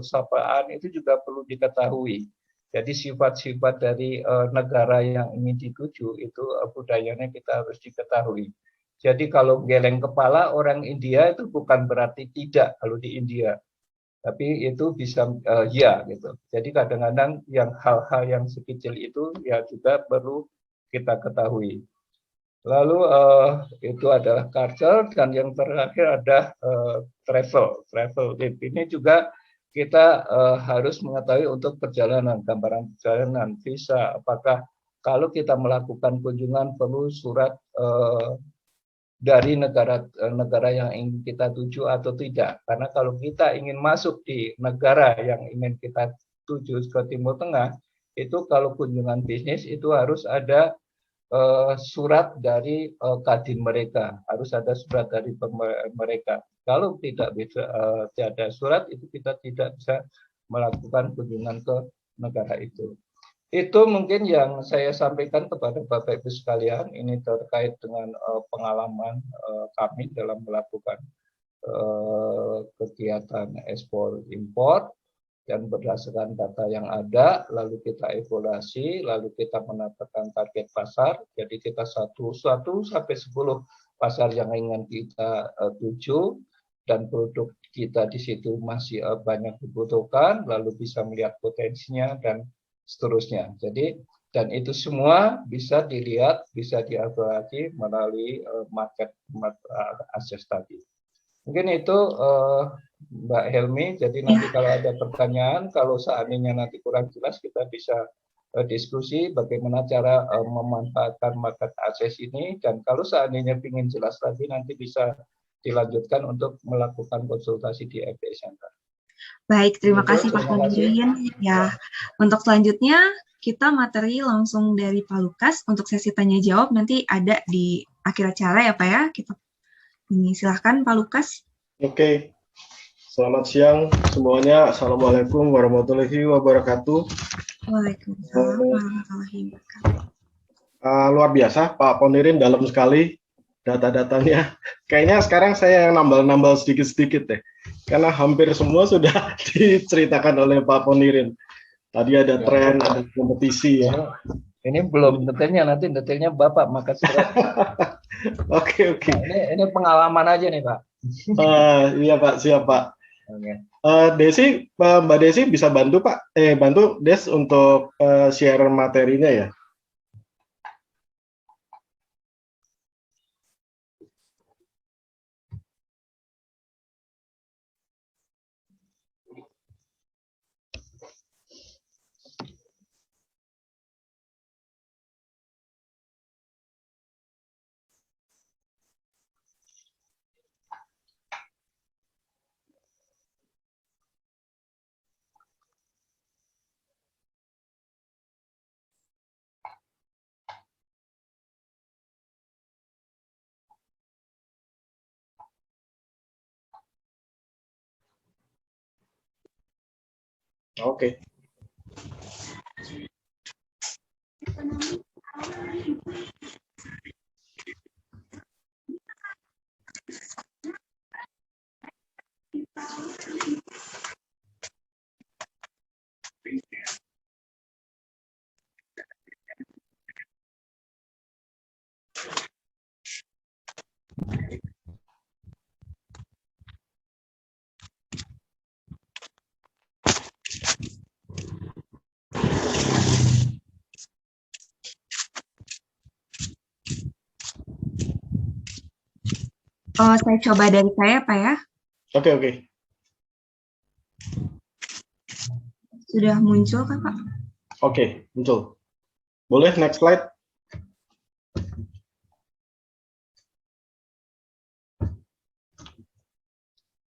sapaan, itu juga perlu diketahui. Jadi sifat-sifat dari negara yang ingin dituju itu budayanya kita harus diketahui. Jadi kalau geleng kepala orang India itu bukan berarti tidak kalau di India, tapi itu bisa ya gitu. Jadi kadang-kadang yang hal-hal yang sekecil itu ya juga perlu kita ketahui. Lalu itu adalah culture, dan yang terakhir ada travel. Travel ini juga kita harus mengetahui untuk perjalanan, gambaran perjalanan, visa. Apakah kalau kita melakukan kunjungan perlu surat dari negara yang ingin kita tuju atau tidak? Karena kalau kita ingin masuk di negara yang ingin kita tuju ke Timur Tengah, itu kalau kunjungan bisnis itu harus ada surat dari kadin mereka, harus ada surat dari mereka. Kalau tidak ada surat, itu kita tidak bisa melakukan kunjungan ke negara itu. Itu mungkin yang saya sampaikan kepada Bapak Ibu sekalian. Ini terkait dengan pengalaman kami dalam melakukan kegiatan ekspor impor. Dan berdasarkan data yang ada, lalu kita evaluasi, lalu kita menetapkan target pasar. Jadi kita 1 sampai 10 pasar yang ingin kita tuju, dan produk kita di situ masih banyak dibutuhkan, lalu bisa melihat potensinya dan seterusnya. Jadi dan itu semua bisa dilihat, bisa dievaluasi melalui market access tadi. Mungkin itu Mbak Helmi, jadi nanti kalau ada pertanyaan, kalau seandainya nanti kurang jelas, kita bisa diskusi bagaimana cara memanfaatkan market access ini, dan kalau seandainya ingin jelas lagi, nanti bisa dilanjutkan untuk melakukan konsultasi di FDI Center. Baik, terima kasih Pak Ponirin. Ya, untuk selanjutnya kita materi langsung dari Pak Lukas untuk sesi tanya jawab nanti ada di akhir acara ya Pak ya. Kita ini silahkan Pak Lukas. Oke, selamat siang semuanya. Assalamualaikum warahmatullahi wabarakatuh. Waalaikumsalam warahmatullahi wabarakatuh. Luar biasa, Pak Ponirin dalam sekali data-datanya. Kayaknya sekarang saya yang nambal-nambal sedikit-sedikit deh, karena hampir semua sudah diceritakan oleh Pak Ponirin. Tadi ada tren, ada kompetisi ya. Ini belum detailnya, nanti detailnya Bapak, makasih. Oke. Nah, ini pengalaman aja nih Pak. Iya Pak, siap Pak. Okay. Desi, Mbak Desi bisa bantu Pak, bantu Des untuk share materinya ya. Oke. Saya coba dari saya, Pak ya. Oke. Sudah muncul kan, Pak? Oke, muncul. Boleh next slide.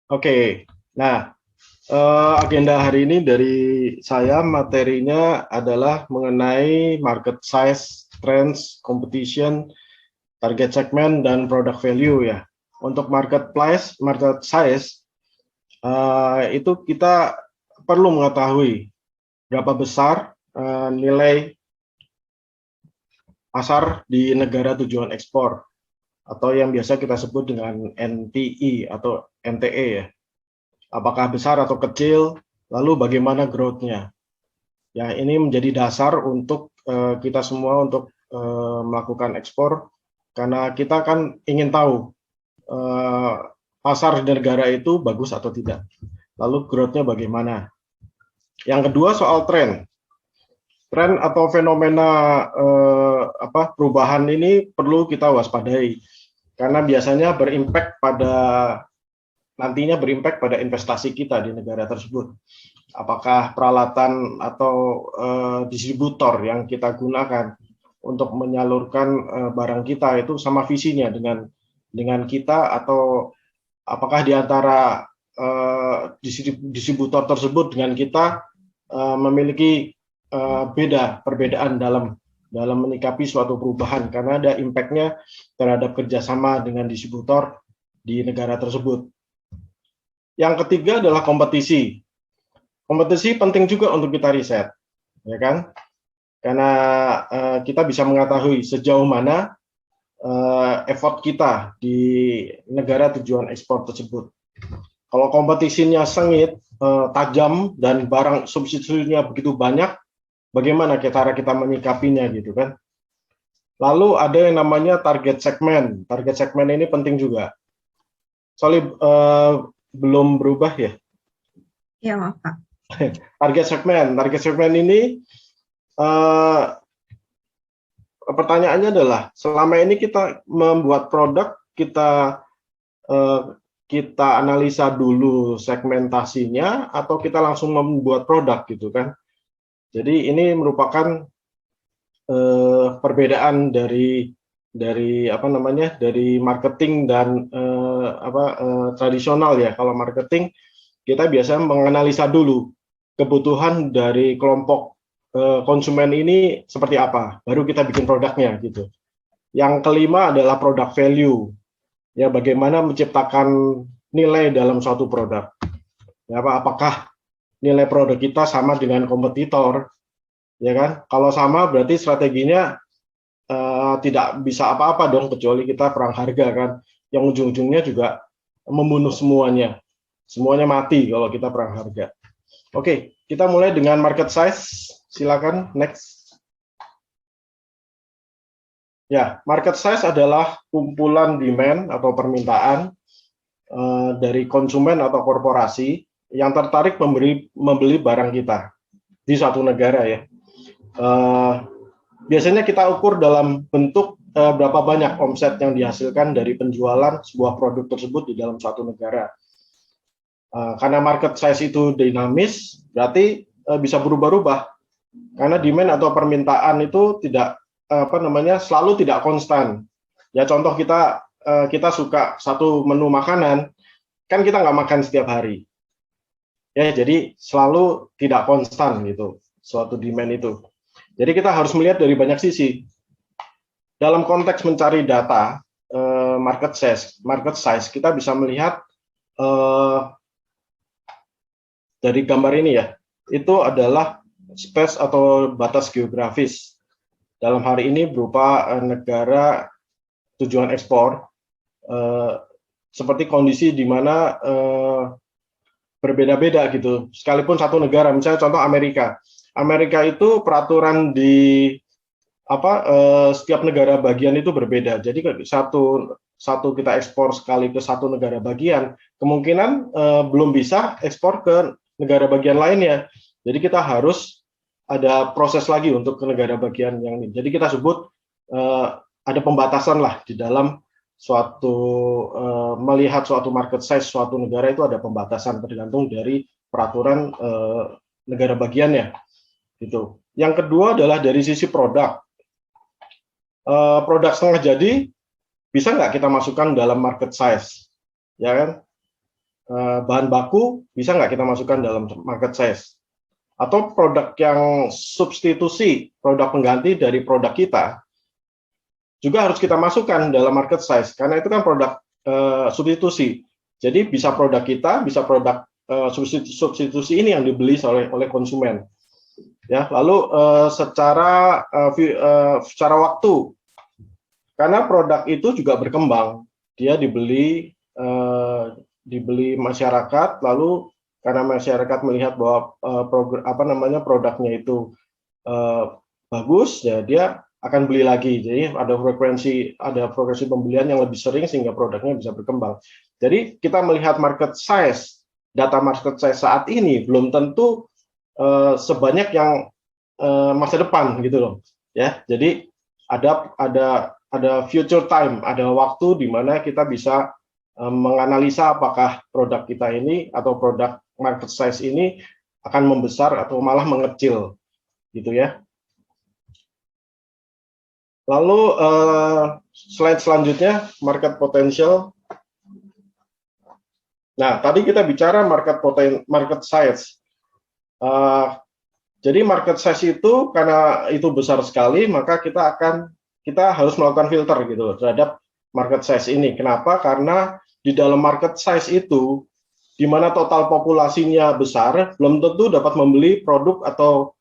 Oke. Nah, Agenda hari ini dari saya, materinya adalah mengenai market size, trends, competition, target segment, dan product value ya. Untuk market size, itu kita perlu mengetahui berapa besar nilai pasar di negara tujuan ekspor, atau yang biasa kita sebut dengan NTE atau NTE ya. Apakah besar atau kecil, lalu bagaimana growth-nya. Ya, ini menjadi dasar untuk kita semua untuk melakukan ekspor, karena kita kan ingin tahu pasar di negara itu bagus atau tidak. Lalu growth-nya bagaimana. Yang kedua soal tren. Tren atau fenomena perubahan ini perlu kita waspadai, karena biasanya nantinya berimpact pada investasi kita di negara tersebut. Apakah peralatan atau distributor yang kita gunakan untuk menyalurkan barang kita itu sama visinya dengan kita, atau apakah di antara distributor tersebut dengan kita memiliki perbedaan dalam menyikapi suatu perubahan, karena ada impact-nya terhadap kerjasama dengan distributor di negara tersebut. Yang ketiga adalah kompetisi. Kompetisi penting juga untuk kita riset, ya kan? Karena kita bisa mengetahui sejauh mana effort kita di negara tujuan ekspor tersebut. Kalau kompetisinya sengit, tajam, dan barang substitusinya begitu banyak, bagaimana cara kita menyikapinya gitu kan? Lalu ada yang namanya target segmen. Target segmen ini penting juga. Soalnya belum berubah ya? Ya, maaf Pak. Target segmen ini pertanyaannya adalah, selama ini kita membuat produk, kita analisa dulu segmentasinya, atau kita langsung membuat produk gitu kan? Jadi ini merupakan perbedaan dari marketing dan tradisional ya. Kalau marketing kita biasanya menganalisa dulu kebutuhan dari kelompok konsumen ini seperti apa, baru kita bikin produknya gitu. Yang kelima adalah product value, ya, bagaimana menciptakan nilai dalam suatu produk. Ya, apakah nilai produk kita sama dengan kompetitor, ya kan? Kalau sama berarti strateginya tidak bisa apa-apa dong, kecuali kita perang harga kan, yang ujung-ujungnya juga membunuh semuanya mati kalau kita perang harga. Oke, kita mulai dengan market size. Silakan next. Ya, market size adalah kumpulan demand atau permintaan dari konsumen atau korporasi yang tertarik membeli barang kita di suatu negara ya. Biasanya kita ukur dalam bentuk berapa banyak omset yang dihasilkan dari penjualan sebuah produk tersebut di dalam suatu negara. Karena market size itu dinamis, berarti bisa berubah-ubah. Karena demand atau permintaan itu tidak selalu tidak konstan. Ya, contoh kita suka satu menu makanan, kan kita nggak makan setiap hari. Ya, jadi selalu tidak konstan gitu suatu demand itu. Jadi kita harus melihat dari banyak sisi. Dalam konteks mencari data market size, kita bisa melihat dari gambar ini ya. Itu adalah space atau batas geografis. Dalam hari ini berupa negara tujuan ekspor, seperti kondisi di mana berbeda-beda gitu. Sekalipun satu negara, misalnya contoh Amerika. Amerika itu peraturan di setiap negara bagian itu berbeda. Jadi satu kita ekspor sekali ke satu negara bagian, kemungkinan belum bisa ekspor ke negara bagian lainnya. Jadi kita harus ada proses lagi untuk ke negara bagian yang ini. Jadi kita sebut ada pembatasan lah di dalam melihat suatu market size suatu negara, itu ada pembatasan tergantung dari peraturan negara bagiannya. Gitu. Yang kedua adalah dari sisi produk. Produk setengah jadi bisa nggak kita masukkan dalam market size, ya kan? bahan baku bisa nggak kita masukkan dalam market size? Atau produk yang substitusi, produk pengganti dari produk kita, juga harus kita masukkan dalam market size, karena itu kan produk substitusi. Jadi bisa produk kita, bisa produk substitusi ini yang dibeli oleh konsumen. Ya, lalu secara waktu, karena produk itu juga berkembang, dia dibeli masyarakat, lalu karena masyarakat melihat bahwa produknya itu bagus, ya dia akan beli lagi. Jadi ada frekuensi pembelian yang lebih sering sehingga produknya bisa berkembang. Jadi kita melihat market size, data market size saat ini belum tentu sebanyak yang masa depan gitu loh. Ya, jadi ada future time, ada waktu di mana kita bisa menganalisa apakah produk kita ini atau produk market size ini akan membesar atau malah mengecil, gitu ya. Lalu slide selanjutnya, market potential. Nah, tadi kita bicara market size. Jadi market size itu karena itu besar sekali, maka kita harus melakukan filter gitu terhadap market size ini. Kenapa? Karena di dalam market size itu, di mana total populasinya besar, belum tentu dapat membeli produk atau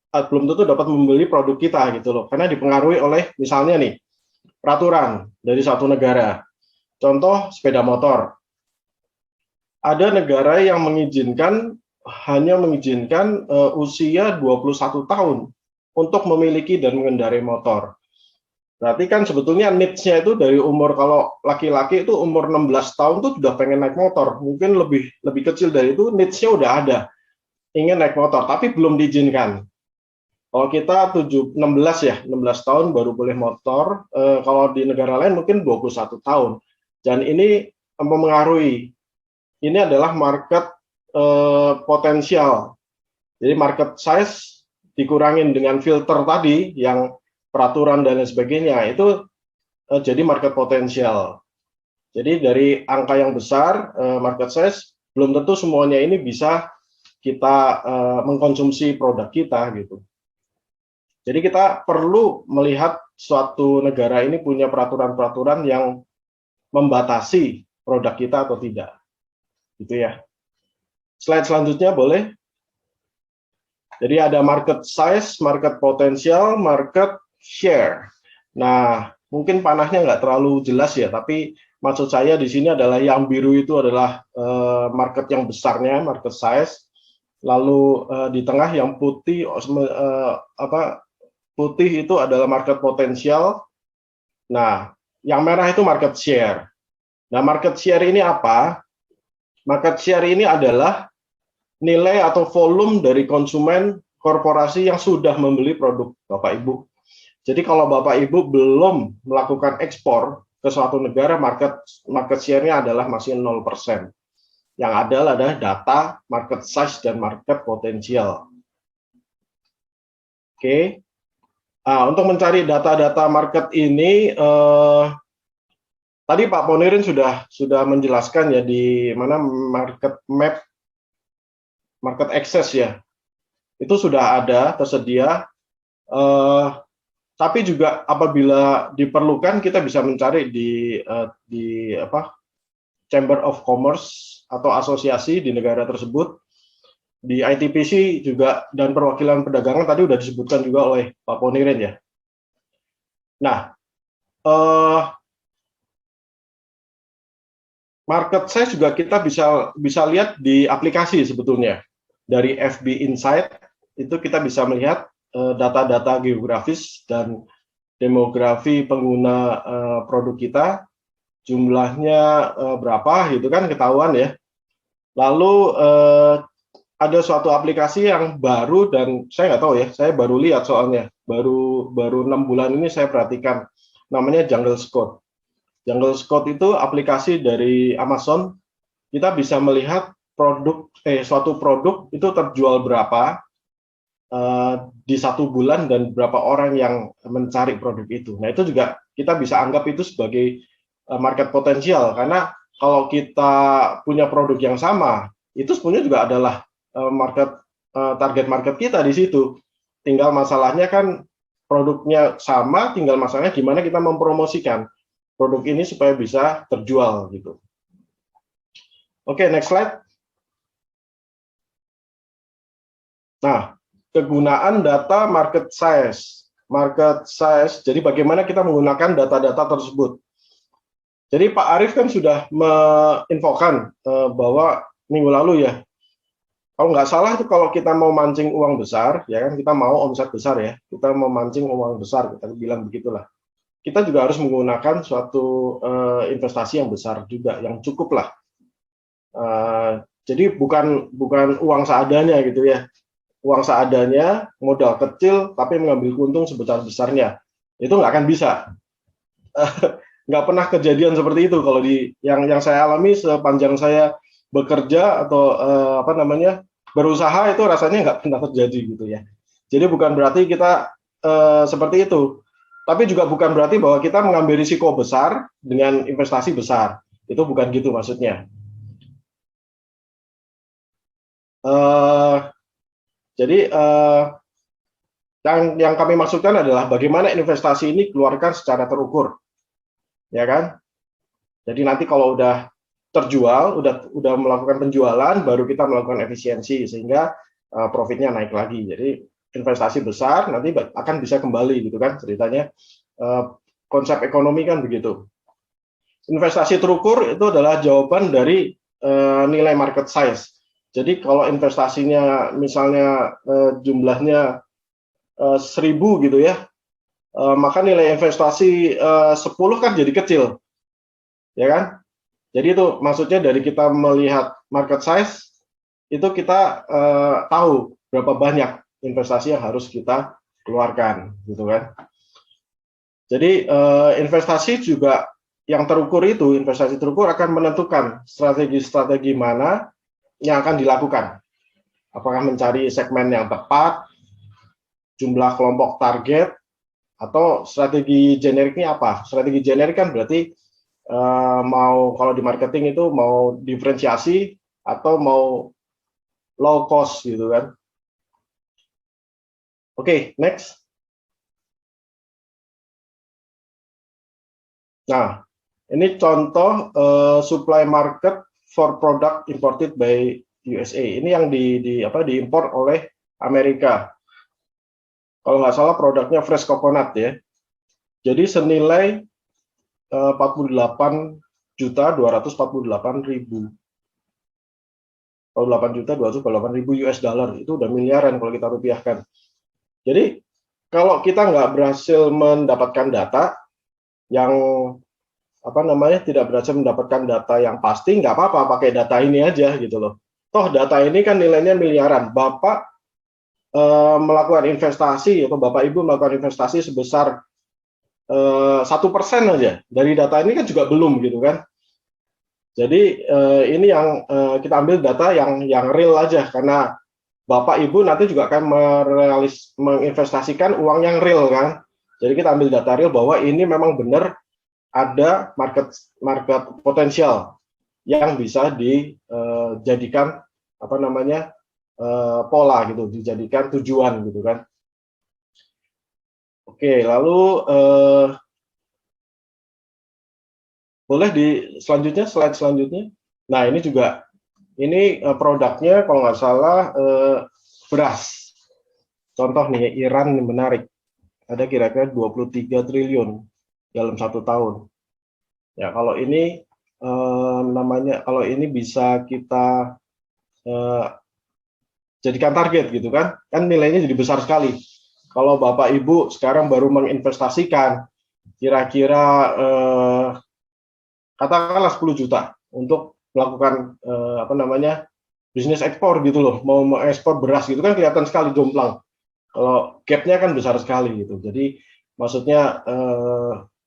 belum tentu dapat membeli produk kita gitu loh. Karena dipengaruhi oleh misalnya nih peraturan dari satu negara. Contoh sepeda motor. Ada negara yang hanya mengizinkan usia 21 tahun untuk memiliki dan mengendarai motor. Berarti kan sebetulnya needs-nya itu dari umur, kalau laki-laki itu umur 16 tahun tuh sudah pengen naik motor. Mungkin lebih kecil dari itu needs-nya udah ada. Ingin naik motor, tapi belum diizinkan. Kalau kita 16 tahun baru boleh motor. Kalau di negara lain mungkin 21 tahun. Dan ini mempengaruhi. Ini adalah market potensial. Jadi market size dikurangin dengan filter tadi yang peraturan dan lain sebagainya, itu jadi market potensial. Jadi dari angka yang besar, market size, belum tentu semuanya ini bisa kita mengkonsumsi produk kita gitu. Jadi kita perlu melihat suatu negara ini punya peraturan-peraturan yang membatasi produk kita atau tidak. Gitu ya. Slide selanjutnya boleh. Jadi ada market size, market potensial, market share. Nah, mungkin panahnya nggak terlalu jelas ya, tapi maksud saya di sini adalah yang biru itu adalah market yang besarnya, market size. Lalu di tengah yang putih, putih itu adalah market potensial. Nah, yang merah itu market share. Nah, market share ini apa? Market share ini adalah nilai atau volume dari konsumen korporasi yang sudah membeli produk Bapak Ibu. Jadi kalau Bapak Ibu belum melakukan ekspor ke suatu negara, market share-nya adalah masih 0%. Yang adalah data market size dan market potensial. Oke. Nah, untuk mencari data-data market ini, tadi Pak Ponirin sudah menjelaskan ya di mana market map, market access ya, itu sudah ada tersedia. Tapi juga apabila diperlukan kita bisa mencari di Chamber of Commerce atau asosiasi di negara tersebut. Di ITPC juga dan perwakilan perdagangan tadi sudah disebutkan juga oleh Pak Ponirin ya. Nah, market size juga kita bisa lihat di aplikasi sebetulnya. Dari FB Insight itu kita bisa melihat data-data geografis dan demografi pengguna produk kita, jumlahnya berapa gitu kan ketahuan ya. Lalu ada suatu aplikasi yang baru dan saya nggak tahu ya, saya baru lihat soalnya, baru 6 bulan ini saya perhatikan, namanya Jungle Scout. Jungle Scout itu aplikasi dari Amazon. Kita bisa melihat suatu produk itu terjual berapa di 1 bulan dan berapa orang yang mencari produk itu. Nah, itu juga kita bisa anggap itu sebagai market potensial karena kalau kita punya produk yang sama, itu sebenarnya juga adalah target market kita di situ. Tinggal masalahnya kan produknya sama, tinggal masalahnya gimana kita mempromosikan produk ini supaya bisa terjual gitu. Oke, next slide. Nah, kegunaan data market size. Market size, jadi bagaimana kita menggunakan data-data tersebut. Jadi Pak Arief kan sudah menginfokan bahwa minggu lalu ya, kalau nggak salah itu kalau kita mau mancing uang besar, ya kan kita mau omset besar ya, kita mau mancing uang besar, kita bilang begitulah. Kita juga harus menggunakan suatu investasi yang besar juga, yang cukup lah. Jadi bukan uang seadanya gitu ya, uang seadanya, modal kecil, tapi mengambil untung sebesar-besarnya, itu nggak akan bisa. Nggak pernah kejadian seperti itu kalau di yang saya alami sepanjang saya bekerja atau berusaha, itu rasanya nggak pernah terjadi gitu ya. Jadi bukan berarti kita seperti itu, tapi juga bukan berarti bahwa kita mengambil risiko besar dengan investasi besar. Itu bukan gitu maksudnya. Jadi yang kami maksudkan adalah bagaimana investasi ini keluarkan secara terukur, ya kan? Jadi nanti kalau udah terjual, udah melakukan penjualan, baru kita melakukan efisiensi sehingga profitnya naik lagi. Jadi investasi besar nanti akan bisa kembali gitu kan ceritanya. Konsep ekonomi kan begitu. Investasi terukur itu adalah jawaban dari nilai market size. Jadi kalau investasinya misalnya jumlahnya 1.000 gitu ya, maka nilai investasi 10 kan jadi kecil, ya kan? Jadi itu maksudnya dari kita melihat market size, itu kita tahu berapa banyak investasi yang harus kita keluarkan, gitu kan? Jadi investasi juga yang terukur itu, investasi terukur akan menentukan strategi-strategi mana yang akan dilakukan. Apakah mencari segmen yang tepat, jumlah kelompok target, atau strategi generiknya apa? Strategi generik kan berarti mau kalau di marketing itu mau diferensiasi atau mau low cost gitu kan. Oke, next. Nah, ini contoh supply market for product imported by USA. Ini yang diimpor oleh Amerika. Kalau nggak salah produknya fresh coconut ya. Jadi senilai 48.248.000. 48.248.000 US dollar, itu udah miliaran kalau kita rupiahkan. Jadi kalau kita nggak berhasil mendapatkan data yang tidak berhasil mendapatkan data yang pasti, nggak apa-apa pakai data ini aja gitu loh. Toh data ini kan nilainya miliaran. Bapak melakukan investasi atau Bapak Ibu melakukan investasi sebesar 1% aja dari data ini kan juga belum gitu kan. Jadi ini yang kita ambil data yang real aja, karena Bapak Ibu nanti juga akan menginvestasikan uang yang real kan. Jadi kita ambil data real bahwa ini memang benar ada market potensial yang bisa dijadikan pola gitu, dijadikan tujuan gitu kan. Oke, lalu boleh di selanjutnya, slide selanjutnya. Nah, ini juga produknya kalau nggak salah beras. Contoh nih, Iran yang menarik. Ada kira-kira 23 triliun dalam 1 tahun. Ya, kalau ini kalau ini bisa kita jadikan target gitu kan nilainya jadi besar sekali. Kalau Bapak Ibu sekarang baru menginvestasikan kira-kira katakanlah 10 juta untuk melakukan bisnis ekspor gitu loh, mau mengekspor beras gitu kan kelihatan sekali jomplang. Kalau gapnya kan besar sekali gitu. Jadi maksudnya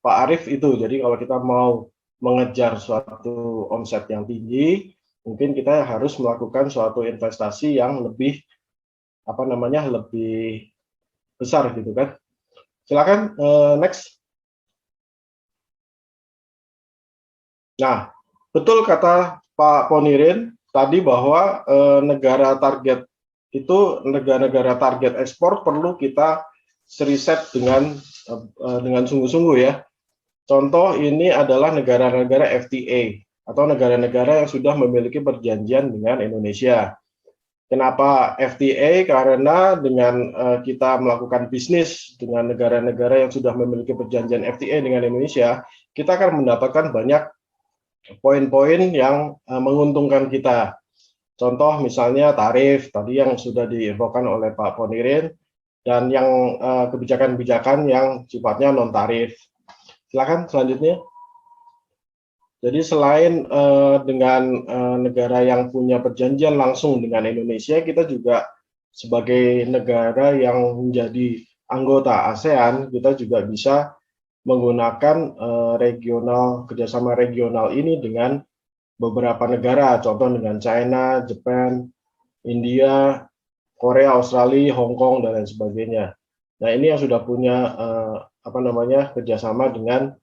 Pak Arief itu, jadi kalau kita mau mengejar suatu omset yang tinggi, mungkin kita harus melakukan suatu investasi yang lebih lebih besar gitu kan. Silakan next. Nah, betul kata Pak Ponirin tadi bahwa negara target itu negara-negara target ekspor perlu kita riset dengan sungguh-sungguh ya. Contoh ini adalah negara-negara FTA atau negara-negara yang sudah memiliki perjanjian dengan Indonesia. Kenapa FTA? Karena dengan kita melakukan bisnis dengan negara-negara yang sudah memiliki perjanjian FTA dengan Indonesia, kita akan mendapatkan banyak poin-poin yang menguntungkan kita. Contoh misalnya tarif tadi yang sudah diinfokan oleh Pak Ponirin dan yang kebijakan-kebijakan yang sifatnya non tarif. Silakan selanjutnya. Jadi selain dengan negara yang punya perjanjian langsung dengan Indonesia, kita juga sebagai negara yang menjadi anggota ASEAN, kita juga bisa menggunakan kerjasama regional ini dengan beberapa negara, contoh dengan China, Jepang, India, Korea, Australia, Hong Kong, dan lain sebagainya. Nah ini yang sudah punya kerjasama dengan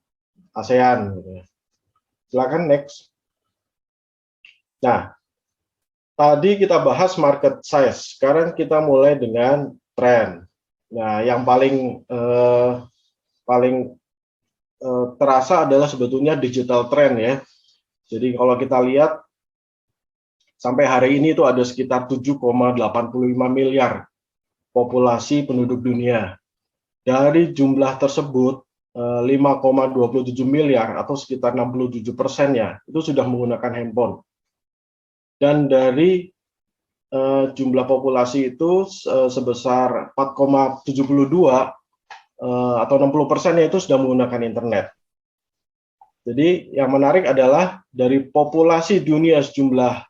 ASEAN. Gitu ya. Silakan next. Nah, tadi kita bahas market size. Sekarang kita mulai dengan tren. Nah, yang paling terasa adalah sebetulnya digital trend ya. Jadi kalau kita lihat sampai hari ini itu ada sekitar 7,85 miliar populasi penduduk dunia. Dari jumlah tersebut 5,27 miliar atau sekitar 67%-nya itu sudah menggunakan handphone. Dan dari jumlah populasi itu sebesar 4,72 atau 60%-nya itu sudah menggunakan internet. Jadi yang menarik adalah dari populasi dunia sejumlah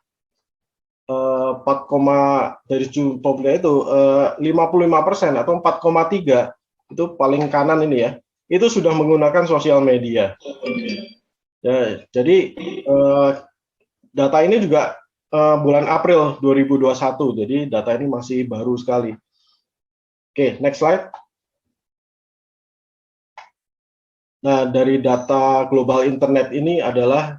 55% atau 4,3 itu paling kanan ini ya, itu sudah menggunakan sosial media. Ya, jadi data ini juga bulan April 2021, jadi data ini masih baru sekali. Oke, next slide. Nah, dari data global internet ini adalah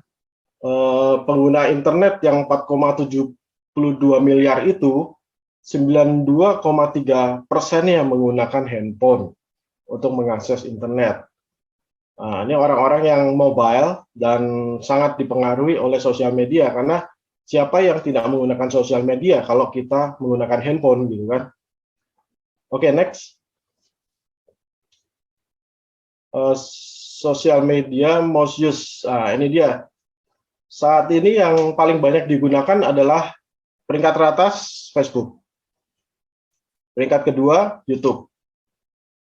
pengguna internet yang 4,72 miliar itu 92,3% yang menggunakan handphone untuk mengakses internet. Nah, ini orang-orang yang mobile dan sangat dipengaruhi oleh sosial media, karena siapa yang tidak menggunakan sosial media kalau kita menggunakan handphone gitu kan. Oke, next. Sosial media most used. Nah, ini dia. Saat ini yang paling banyak digunakan adalah peringkat teratas Facebook. Peringkat kedua YouTube.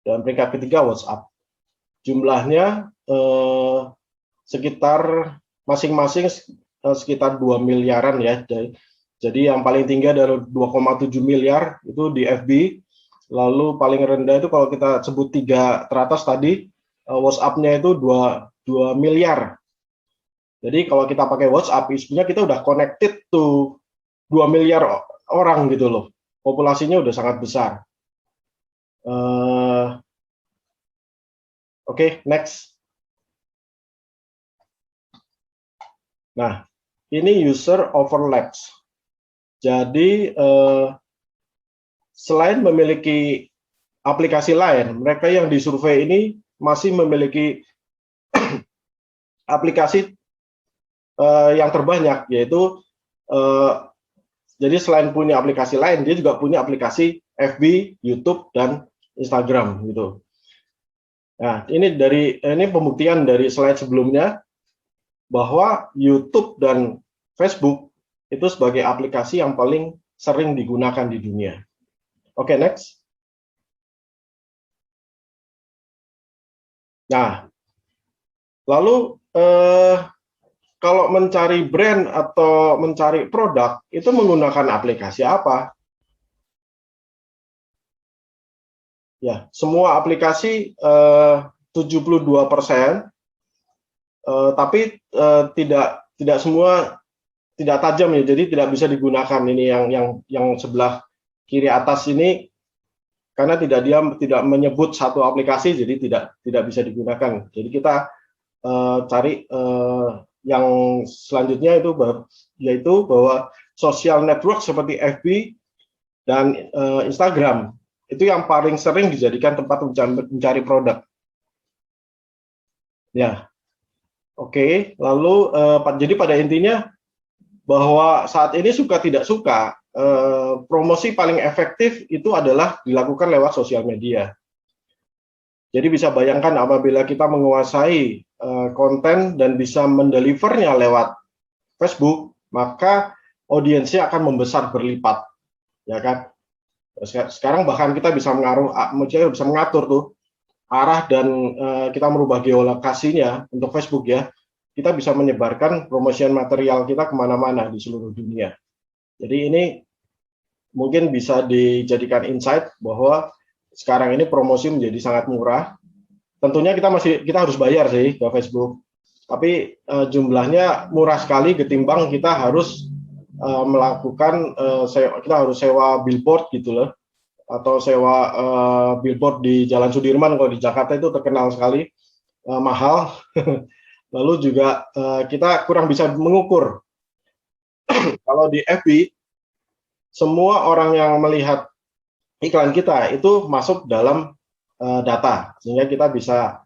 Dan peringkat ketiga WhatsApp. Jumlahnya sekitar masing-masing sekitar 2 miliaran ya. Jadi yang paling tinggi adalah 2,7 miliar itu di FB. Lalu paling rendah itu kalau kita sebut 3 teratas tadi, WhatsApp-nya itu 2 miliar. Jadi kalau kita pakai WhatsApp, sebenarnya kita udah connected to 2 miliar orang gitu loh. Populasinya udah sangat besar. Oke, next. Nah, ini user overlaps. Jadi, selain memiliki aplikasi lain, mereka yang disurvei ini masih memiliki aplikasi yang terbanyak, yaitu jadi selain punya aplikasi lain, dia juga punya aplikasi FB, YouTube, dan Instagram gitu. Nah, ini pembuktian dari slide sebelumnya bahwa YouTube dan Facebook itu sebagai aplikasi yang paling sering digunakan di dunia. Oke, next. Nah, lalu kalau mencari brand atau mencari produk itu menggunakan aplikasi apa? Ya, semua aplikasi 72%, tapi tidak semua tidak tajam ya, jadi tidak bisa digunakan. Ini yang sebelah kiri atas ini karena dia tidak menyebut satu aplikasi, jadi tidak bisa digunakan. Jadi kita cari yang selanjutnya itu yaitu bahwa social network seperti FB dan Instagram itu yang paling sering dijadikan tempat mencari produk. Ya, oke. Lalu jadi pada intinya bahwa saat ini suka tidak suka, promosi paling efektif itu adalah dilakukan lewat sosial media. Jadi bisa bayangkan apabila kita menguasai konten dan bisa mendelivernya lewat Facebook, maka audiensnya akan membesar berlipat, ya kan? Sekarang bahkan kita bisa bisa mengatur tuh arah dan kita merubah geolokasinya untuk Facebook ya. Kita bisa menyebarkan promosian material kita kemana-mana di seluruh dunia. Jadi ini mungkin bisa dijadikan insight bahwa sekarang ini promosi menjadi sangat murah. Tentunya kita harus bayar sih ke Facebook, tapi jumlahnya murah sekali ketimbang kita harus melakukan kita harus sewa billboard gitu loh, atau sewa billboard di Jalan Sudirman. Kalau di Jakarta itu terkenal sekali mahal. Lalu juga kita kurang bisa mengukur. Kalau di FB, semua orang yang melihat iklan kita itu masuk dalam data, sehingga kita bisa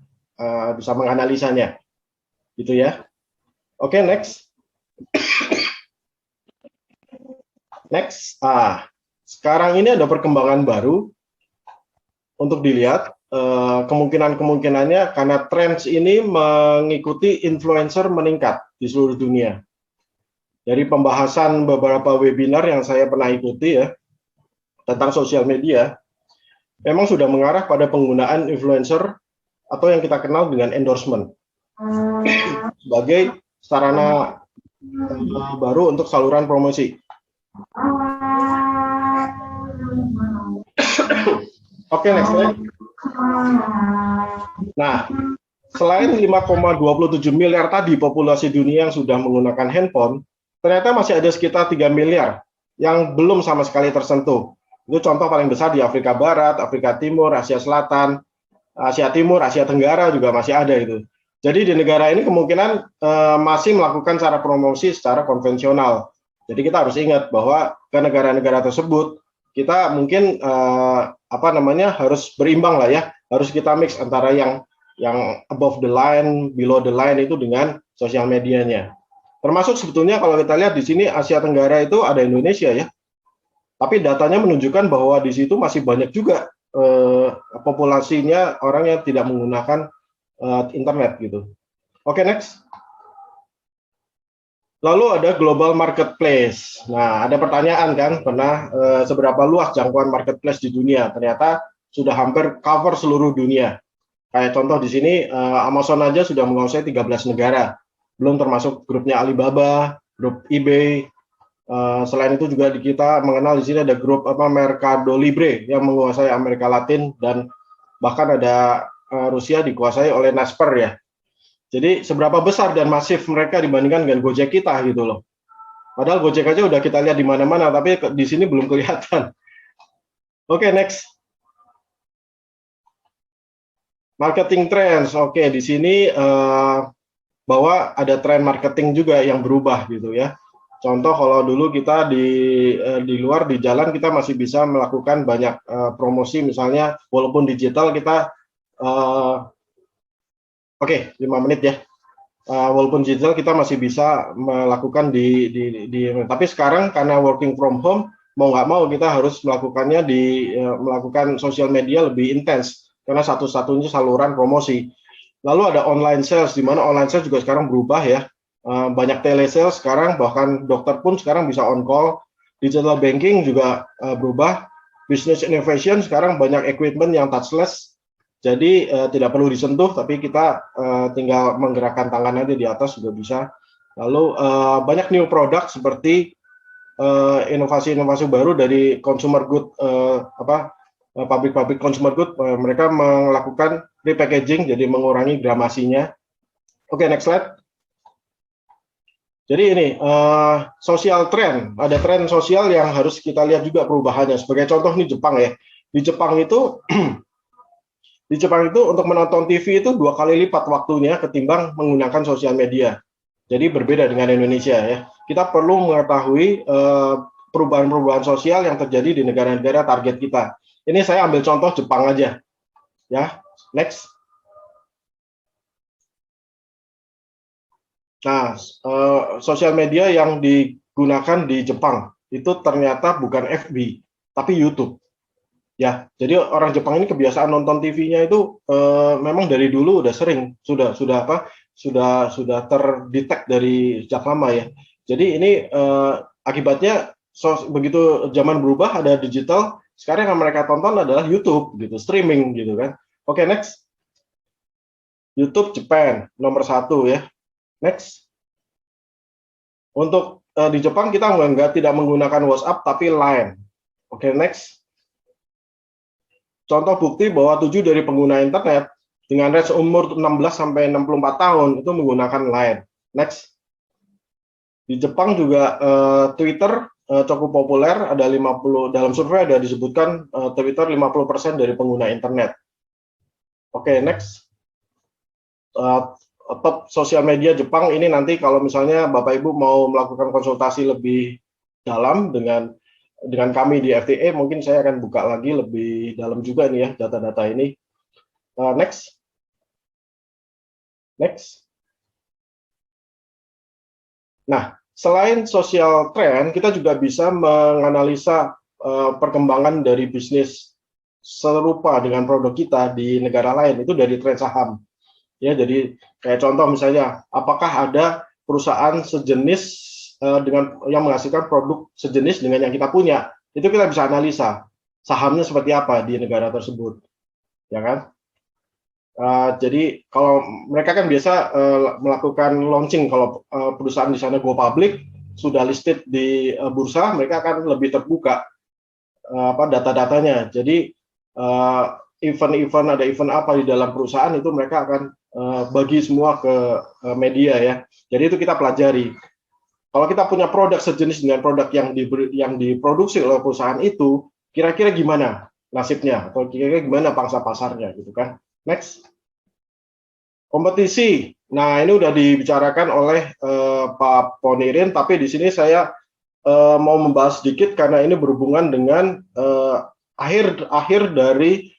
menganalisanya, gitu ya. Oke, next. Next. Sekarang ini ada perkembangan baru untuk dilihat. Kemungkinannya karena trends ini mengikuti influencer meningkat di seluruh dunia. Dari pembahasan beberapa webinar yang saya pernah ikuti ya tentang sosial media, memang sudah mengarah pada penggunaan influencer atau yang kita kenal dengan endorsement sebagai sarana baru untuk saluran promosi. Oke, next slide. Nah, selain 5,27 miliar tadi populasi dunia yang sudah menggunakan handphone, ternyata masih ada sekitar 3 miliar yang belum sama sekali tersentuh. Itu contoh paling besar di Afrika Barat, Afrika Timur, Asia Selatan, Asia Timur, Asia Tenggara juga masih ada itu. Jadi di negara ini kemungkinan masih melakukan cara promosi secara konvensional. Jadi kita harus ingat bahwa ke negara-negara tersebut kita mungkin harus berimbang lah ya, harus kita mix antara yang above the line, below the line itu dengan sosial medianya. Termasuk sebetulnya kalau kita lihat di sini Asia Tenggara itu ada Indonesia ya, tapi datanya menunjukkan bahwa di situ masih banyak juga populasinya orang yang tidak menggunakan internet gitu. Oke, next. Lalu ada global marketplace. Nah, ada pertanyaan kan, seberapa luas jangkauan marketplace di dunia? Ternyata sudah hampir cover seluruh dunia. Kayak contoh di sini, Amazon aja sudah menguasai 13 negara. Belum termasuk grupnya Alibaba, grup eBay. Selain itu juga kita mengenal di sini ada grup Mercado Libre yang menguasai Amerika Latin, dan bahkan ada Rusia dikuasai oleh Naspers ya. Jadi seberapa besar dan masif mereka dibandingkan dengan Gojek kita gitu loh. Padahal Gojek aja udah kita lihat di mana-mana, tapi di sini belum kelihatan. Oke, next. Marketing trends. Oke, di sini bahwa ada tren marketing juga yang berubah gitu ya. Contoh kalau dulu kita di luar di jalan kita masih bisa melakukan banyak promosi, misalnya walaupun digital kita 5 menit ya. Walaupun digital kita masih bisa melakukan tapi sekarang karena working from home, mau nggak mau kita harus melakukannya melakukan sosial media lebih intens karena satu-satunya saluran promosi. Lalu ada online sales, di mana online sales juga sekarang berubah ya. Banyak telesales sekarang, bahkan dokter pun sekarang bisa on call. Digital banking juga berubah. Business innovation sekarang banyak equipment yang touchless. Jadi tidak perlu disentuh, tapi kita tinggal menggerakkan tangan aja di atas juga bisa. Lalu banyak new product seperti inovasi-inovasi baru dari consumer good, pabrik-pabrik consumer good, mereka melakukan repackaging, jadi mengurangi gramasinya. Oke, next slide. Jadi ini social trend, ada tren sosial yang harus kita lihat juga perubahannya. Sebagai contoh nih Jepang ya. Di Jepang itu untuk menonton TV itu 2 kali lipat waktunya ketimbang menggunakan sosial media. Jadi berbeda dengan Indonesia ya. Kita perlu mengetahui perubahan-perubahan sosial yang terjadi di negara-negara target kita. Ini saya ambil contoh Jepang aja. Ya, next. Nah, sosial media yang digunakan di Jepang itu ternyata bukan FB, tapi YouTube. Ya, jadi orang Jepang ini kebiasaan nonton TV-nya itu memang dari dulu udah sering, sudah terdetek dari sejak lama ya. Jadi ini akibatnya begitu zaman berubah ada digital, sekarang yang mereka tonton adalah YouTube gitu, streaming gitu kan. Oke, next. YouTube Japan nomor 1 ya. Next. Untuk di Jepang kita tidak menggunakan WhatsApp tapi Line. Oke, next. Contoh bukti bahwa 7 dari pengguna internet dengan range umur 16 sampai 64 tahun itu menggunakan Line. Next. Di Jepang juga Twitter cukup populer, ada 50 dalam survei ada disebutkan Twitter 50% dari pengguna internet. Oke, next. Top sosial media Jepang ini nanti kalau misalnya Bapak Ibu mau melakukan konsultasi lebih dalam dengan kami di FTA, mungkin saya akan buka lagi lebih dalam juga nih ya data-data ini. Next. Next. Nah, selain social trend, kita juga bisa menganalisa perkembangan dari bisnis serupa dengan produk kita di negara lain, itu dari tren saham. Ya, jadi kayak contoh misalnya, apakah ada perusahaan sejenis dengan yang menghasilkan produk sejenis dengan yang kita punya, itu kita bisa analisa sahamnya seperti apa di negara tersebut, ya kan? Jadi kalau mereka kan biasa melakukan launching, kalau perusahaan di sana go public sudah listed di bursa, mereka akan lebih terbuka data-datanya. Jadi ada event apa di dalam perusahaan itu mereka akan bagi semua ke media ya. Jadi itu kita pelajari. Kalau kita punya produk sejenis dengan produk yang diproduksi oleh perusahaan itu, kira-kira gimana nasibnya atau kira-kira gimana pangsa pasarnya gitu kan. Next. Kompetisi. Nah, ini udah dibicarakan oleh Pak Ponirin, tapi di sini saya mau membahas sedikit karena ini berhubungan dengan akhir dari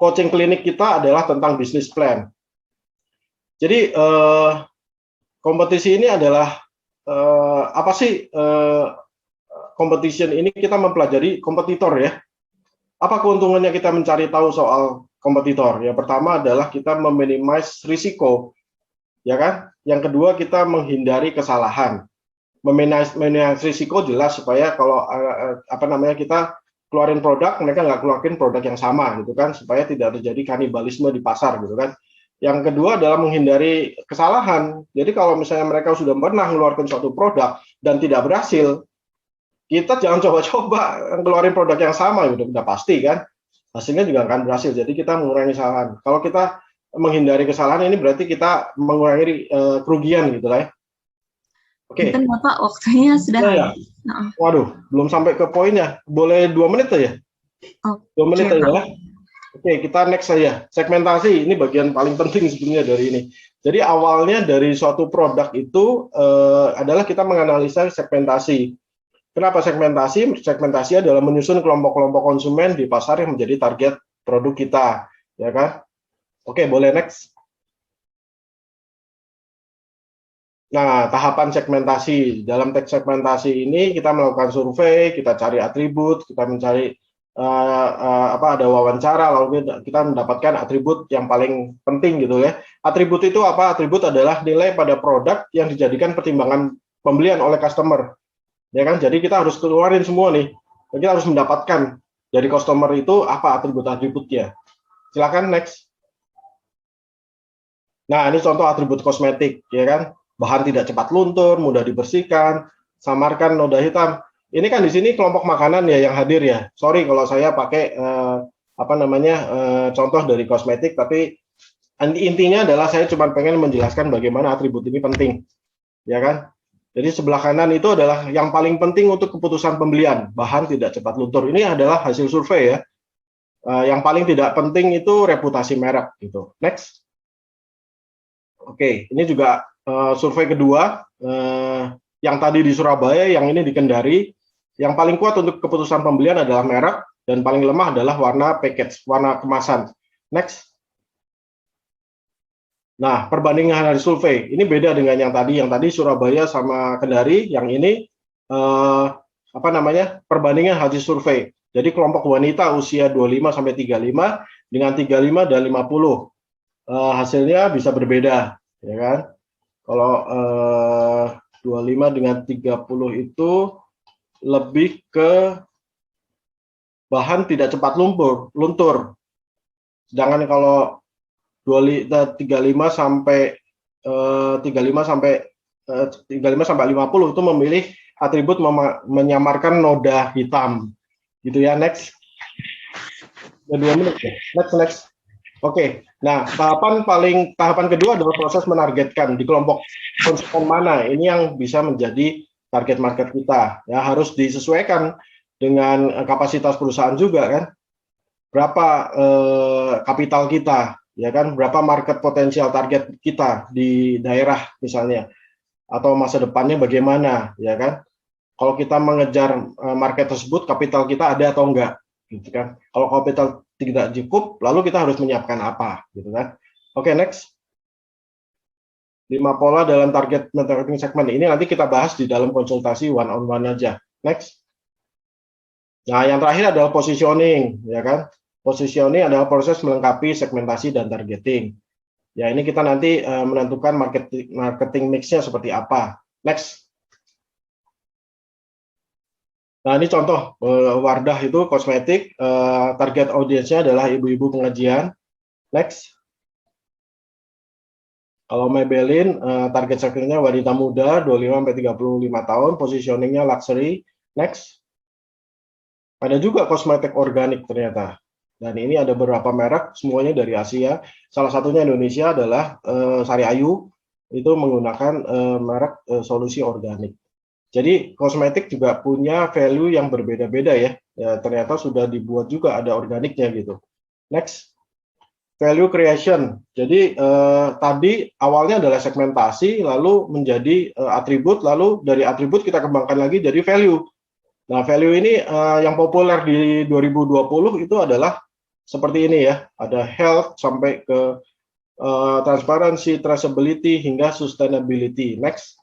coaching klinik kita adalah tentang business plan. Jadi kompetisi ini adalah apa sih competition ini? Kita mempelajari kompetitor ya. Apa keuntungannya kita mencari tahu soal kompetitor? Ya, pertama adalah kita meminimize risiko, ya kan? Yang kedua kita menghindari kesalahan. Meminimize risiko jelas supaya kalau kita keluarin produk, mereka nggak keluarin produk yang sama gitu kan, supaya tidak terjadi kanibalisme di pasar gitu kan. Yang kedua adalah menghindari kesalahan. Jadi kalau misalnya mereka sudah pernah mengeluarkan suatu produk dan tidak berhasil, kita jangan coba-coba keluarin produk yang sama, udah pasti kan hasilnya juga akan berhasil. Jadi kita mengurangi kesalahan. Kalau kita menghindari kesalahan ini berarti kita mengurangi kerugian gitu lah ya. Oke. Mungkin Bapak waktunya sudah habis. Ya. Waduh, belum sampai ke poinnya. Boleh 2 menit aja? 2 menit aja. Oke, kita next saja. Segmentasi, ini bagian paling penting sebenarnya dari ini. Jadi awalnya dari suatu produk itu adalah kita menganalisa segmentasi. Kenapa segmentasi? Segmentasi adalah menyusun kelompok-kelompok konsumen di pasar yang menjadi target produk kita, ya kan? Oke, boleh next. Nah, tahapan segmentasi. Dalam teks segmentasi ini kita melakukan survei, kita cari atribut, kita mencari ada wawancara, lalu kita mendapatkan atribut yang paling penting gitu ya. Atribut itu apa? Atribut adalah nilai pada produk yang dijadikan pertimbangan pembelian oleh customer. Ya kan? Jadi kita harus keluarin semua nih. Jadi kita harus mendapatkan dari customer itu apa atribut-atributnya. Silakan next. Nah, ini contoh atribut kosmetik, ya kan? Bahan tidak cepat luntur, mudah dibersihkan, samarkan noda hitam. Ini kan di sini kelompok makanan ya yang hadir ya. Sorry kalau saya pakai contoh dari kosmetik, tapi intinya adalah saya cuma pengen menjelaskan bagaimana atribut ini penting, ya kan? Jadi sebelah kanan itu adalah yang paling penting untuk keputusan pembelian. Bahan tidak cepat luntur. Ini adalah hasil survei ya. Yang paling tidak penting itu reputasi merek gitu. Next. Oke, ini juga survei kedua, yang tadi di Surabaya, yang ini di Kendari. Yang paling kuat untuk keputusan pembelian adalah merek, dan paling lemah adalah warna package, warna kemasan. Next. Nah, perbandingan dari survei ini beda dengan yang tadi Surabaya sama Kendari, yang ini perbandingan hasil survei. Jadi kelompok wanita usia 25 sampai 35 dengan 35 dan 50 hasilnya bisa berbeda, ya kan? Kalau 25 dengan 30 itu lebih ke bahan tidak cepat luntur. Sedangkan kalau 35 sampai 50 itu memilih atribut menyamarkan noda hitam. Gitu ya, next. 2 menit ya. Next. Oke. Nah, tahapan kedua adalah proses menargetkan di kelompok konsumen mana. Ini yang bisa menjadi target market kita. Ya, harus disesuaikan dengan kapasitas perusahaan juga kan. Berapa kapital kita, ya kan? Berapa market potensial target kita di daerah misalnya, atau masa depannya bagaimana, ya kan? Kalau kita mengejar market tersebut, kapital kita ada atau enggak, gitu kan? Kalau kapital tidak cukup, lalu kita harus menyiapkan apa, gitu kan? Oke, next. 5 pola dalam target marketing segmen ini nanti kita bahas di dalam konsultasi one on one aja. Next. Nah, yang terakhir adalah positioning, ya kan? Positioning adalah proses melengkapi segmentasi dan targeting. Ya, ini kita nanti menentukan marketing mix-nya seperti apa. Next. Nah, ini contoh Wardah itu kosmetik, target audiensnya adalah ibu-ibu pengajian. Next. Kalau Maybelline, target segmennya wanita muda 25-35 tahun, positioningnya luxury. Next. Ada juga kosmetik organik ternyata. Dan ini ada beberapa merek, semuanya dari Asia. Salah satunya Indonesia adalah Sari Ayu, itu menggunakan merek solusi organik. Jadi kosmetik juga punya value yang berbeda-beda ya. Ternyata sudah dibuat juga ada organiknya gitu. Next. Value creation. Jadi tadi awalnya adalah segmentasi, lalu menjadi atribut, lalu dari atribut kita kembangkan lagi jadi value. Nah, value ini yang populer di 2020 itu adalah seperti ini ya. Ada health sampai ke transparency, traceability, hingga sustainability. Next.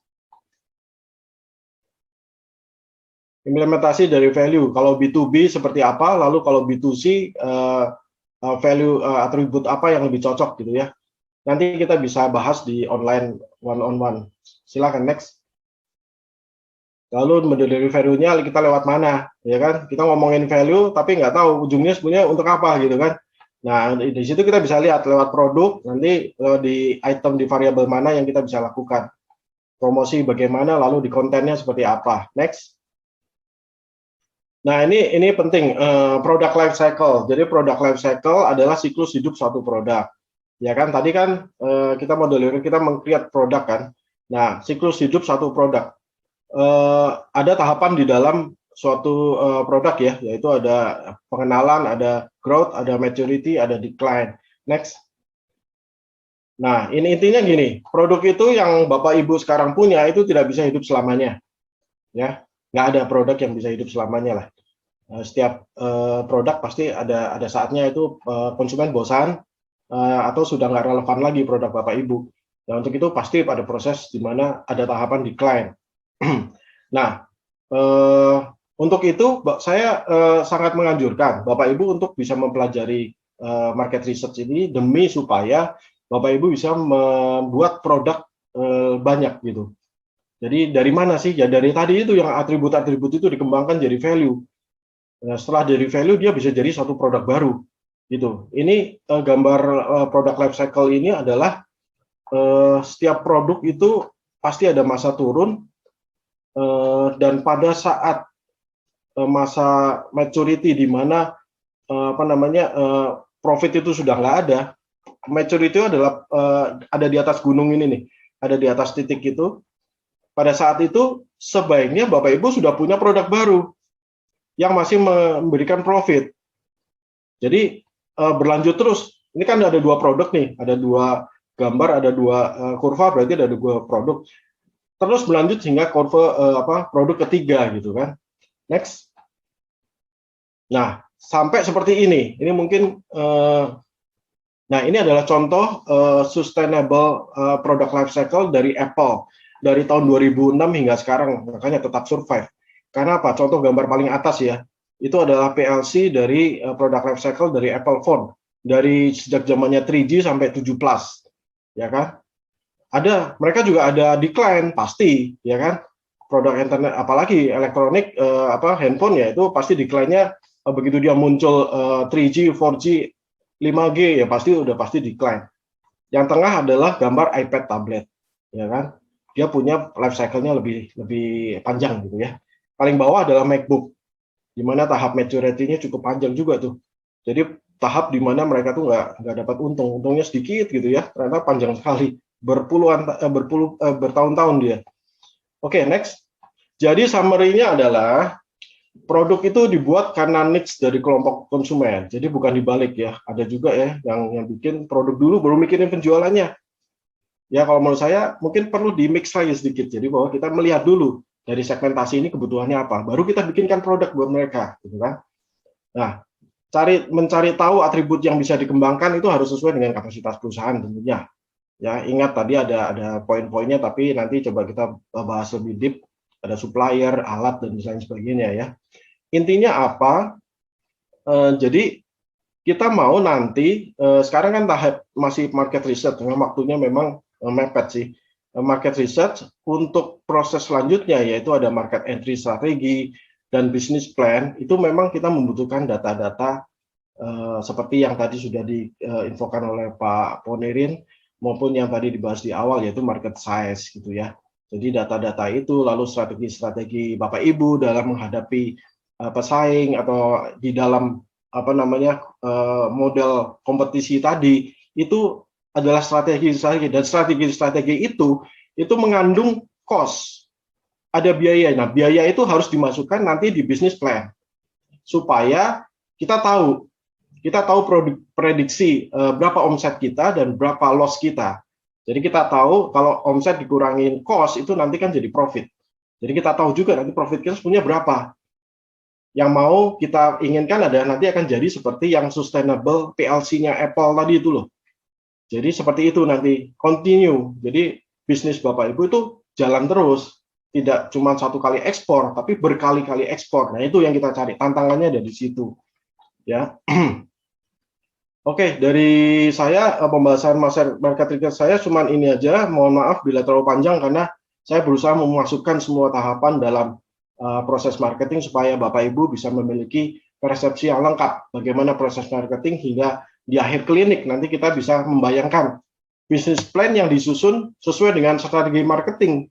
Implementasi dari value. Kalau B2B seperti apa, lalu kalau B2C value atribut apa yang lebih cocok gitu ya. Nanti kita bisa bahas di online one on one. Silakan next. Lalu dari value-nya kita lewat mana, ya kan? Kita ngomongin value tapi nggak tahu ujungnya sebenarnya untuk apa gitu kan. Nah, di situ kita bisa lihat lewat produk, nanti di item di variabel mana yang kita bisa lakukan. Promosi bagaimana, lalu di kontennya seperti apa. Next. Nah, ini penting, product life cycle. Jadi product life cycle adalah siklus hidup suatu produk. Ya kan, tadi kan kita modelir, kita meng-create produk kan. Nah, siklus hidup satu produk. Ada tahapan di dalam suatu produk ya, yaitu ada pengenalan, ada growth, ada maturity, ada decline. Next. Nah, ini intinya gini, produk itu yang Bapak Ibu sekarang punya itu tidak bisa hidup selamanya. Ya, nggak ada produk yang bisa hidup selamanya lah. Setiap produk pasti ada saatnya itu konsumen bosan atau sudah nggak relevan lagi produk Bapak Ibu. Nah, untuk itu pasti pada proses di mana ada tahapan decline. Nah, untuk itu saya sangat menganjurkan Bapak Ibu untuk bisa mempelajari market research ini demi supaya Bapak Ibu bisa membuat produk banyak gitu. Jadi dari mana sih? Ya dari tadi itu yang atribut-atribut itu dikembangkan jadi value. Nah, setelah dari value dia bisa jadi satu produk baru gitu. Ini gambar product life cycle ini adalah setiap produk itu pasti ada masa turun. Dan pada saat masa maturity di mana profit itu sudah nggak ada, maturity itu adalah ada di atas gunung ini nih, ada di atas titik itu. Pada saat itu sebaiknya Bapak Ibu sudah punya produk baru yang masih memberikan profit. Jadi berlanjut terus. Ini kan ada 2 produk nih, ada 2 gambar ada dua kurva, berarti ada dua produk. Terus berlanjut hingga kurva produk ketiga gitu kan. Next. Nah, sampai seperti ini. Ini mungkin nah, ini adalah contoh sustainable product life cycle dari Apple dari tahun 2006 hingga sekarang, makanya tetap survive. Karena apa? Contoh gambar paling atas ya, itu adalah PLC dari product life cycle dari Apple phone dari sejak zamannya 3G sampai 7 plus, ya kan? Mereka juga ada decline pasti, ya kan? Produk internet, apalagi elektronik, handphone ya itu pasti decline-nya begitu dia muncul 3G, 4G, 5G ya pasti decline. Yang tengah adalah gambar iPad tablet, ya kan? Dia punya life cycle-nya lebih panjang gitu ya. Paling bawah adalah MacBook, di mana tahap maturity-nya cukup panjang juga tuh. Jadi tahap di mana mereka tuh nggak dapat untungnya sedikit gitu ya, ternyata panjang sekali, bertahun-tahun dia. Oke, next. Jadi summary-nya adalah produk itu dibuat karena needs dari kelompok konsumen. Jadi bukan dibalik ya. Ada juga ya yang bikin produk dulu baru mikirin penjualannya. Ya kalau menurut saya mungkin perlu di mix lagi sedikit. Jadi bahwa kita melihat dulu dari segmentasi ini kebutuhannya apa. Baru kita bikinkan produk buat mereka, gitu kan. Nah, mencari tahu atribut yang bisa dikembangkan itu harus sesuai dengan kapasitas perusahaan tentunya. Ya, ingat tadi ada poin-poinnya, tapi nanti coba kita bahas lebih deep. Ada supplier, alat, dan lain sebagainya ya. Intinya apa? Jadi kita mau nanti, sekarang kan tahap masih market research, waktunya memang mepet sih. Market research untuk proses selanjutnya, yaitu ada market entry strategi dan business plan, itu memang kita membutuhkan data-data seperti yang tadi sudah diinfokan oleh Pak Ponirin, maupun yang tadi dibahas di awal, yaitu market size gitu ya. Jadi data-data itu, lalu strategi-strategi Bapak Ibu dalam menghadapi pesaing atau di dalam model kompetisi tadi, itu adalah strategi-strategi, dan strategi-strategi itu mengandung cost, ada biaya. Nah, biaya itu harus dimasukkan nanti di business plan supaya kita tahu prediksi berapa omset kita dan berapa loss kita. Jadi kita tahu kalau omset dikurangin cost itu nanti kan jadi profit. Jadi kita tahu juga nanti profit kita punya berapa. Yang mau kita inginkan adalah nanti akan jadi seperti yang sustainable PLC-nya Apple tadi itu loh. Jadi seperti itu nanti continue. Jadi bisnis Bapak Ibu itu jalan terus, tidak cuma satu kali ekspor, tapi berkali-kali ekspor. Nah itu yang kita cari, tantangannya ada di situ. Ya. Oke, dari saya pembahasan market research saya cuma ini aja. Mohon maaf bila terlalu panjang karena saya berusaha memasukkan semua tahapan dalam proses marketing supaya Bapak Ibu bisa memiliki persepsi yang lengkap bagaimana proses marketing hingga di akhir klinik nanti kita bisa membayangkan bisnis plan yang disusun sesuai dengan strategi marketing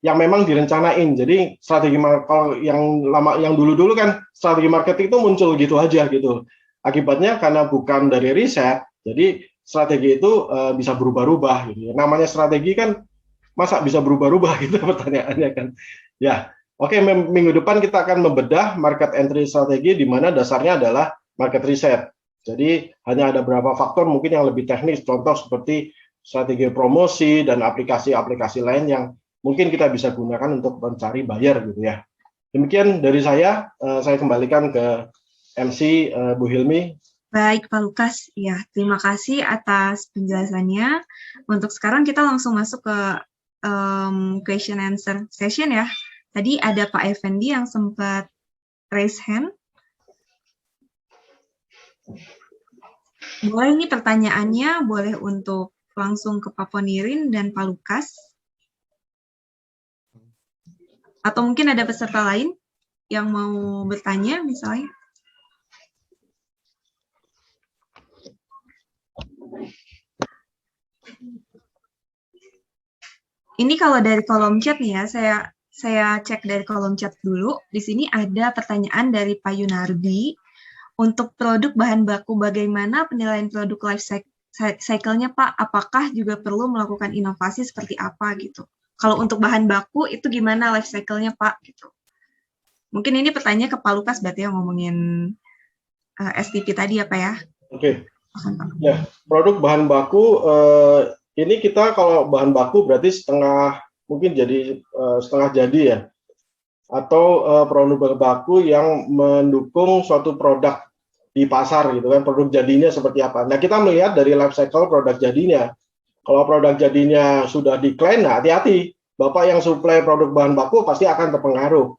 yang memang direncanain. Jadi strategi kalau yang dulu-dulu kan strategi marketing itu muncul gitu aja gitu. Akibatnya karena bukan dari riset, jadi strategi itu bisa berubah-ubah. Gitu. Namanya strategi kan masa bisa berubah-ubah gitu pertanyaannya kan. Ya, oke, minggu depan kita akan membedah market entry strategi di mana dasarnya adalah market research. Jadi hanya ada beberapa faktor mungkin yang lebih teknis, contoh seperti strategi promosi dan aplikasi-aplikasi lain yang mungkin kita bisa gunakan untuk mencari buyer gitu ya. Demikian dari saya kembalikan ke MC Bu Hilmi. Baik, Pak Lukas. Ya, terima kasih atas penjelasannya. Untuk sekarang kita langsung masuk ke question answer session ya. Tadi ada Pak Effendi yang sempat raise hand. Boleh nih pertanyaannya, boleh untuk langsung ke Pak Ponirin dan Pak Lukas. Atau mungkin ada peserta lain yang mau bertanya misalnya. Ini kalau dari kolom chat nih ya, saya cek dari kolom chat dulu. Di sini ada pertanyaan dari Pak Yunardi. Untuk produk bahan baku, bagaimana penilaian produk life cycle-nya Pak? Apakah juga perlu melakukan inovasi seperti apa gitu? Kalau untuk bahan baku itu gimana life cycle-nya Pak? Gitu. Mungkin ini pertanyaan ke Pak Lukas berarti yang ngomongin STP tadi ya Pak ya? Oke. Ya, produk bahan baku ini kita kalau bahan baku berarti setengah, mungkin jadi setengah jadi ya, atau produk baku yang mendukung suatu produk di pasar gitu kan, produk jadinya seperti apa. Nah, kita melihat dari life cycle produk jadinya. Kalau produk jadinya sudah decline, nah hati-hati. Bapak yang suplai produk bahan baku pasti akan terpengaruh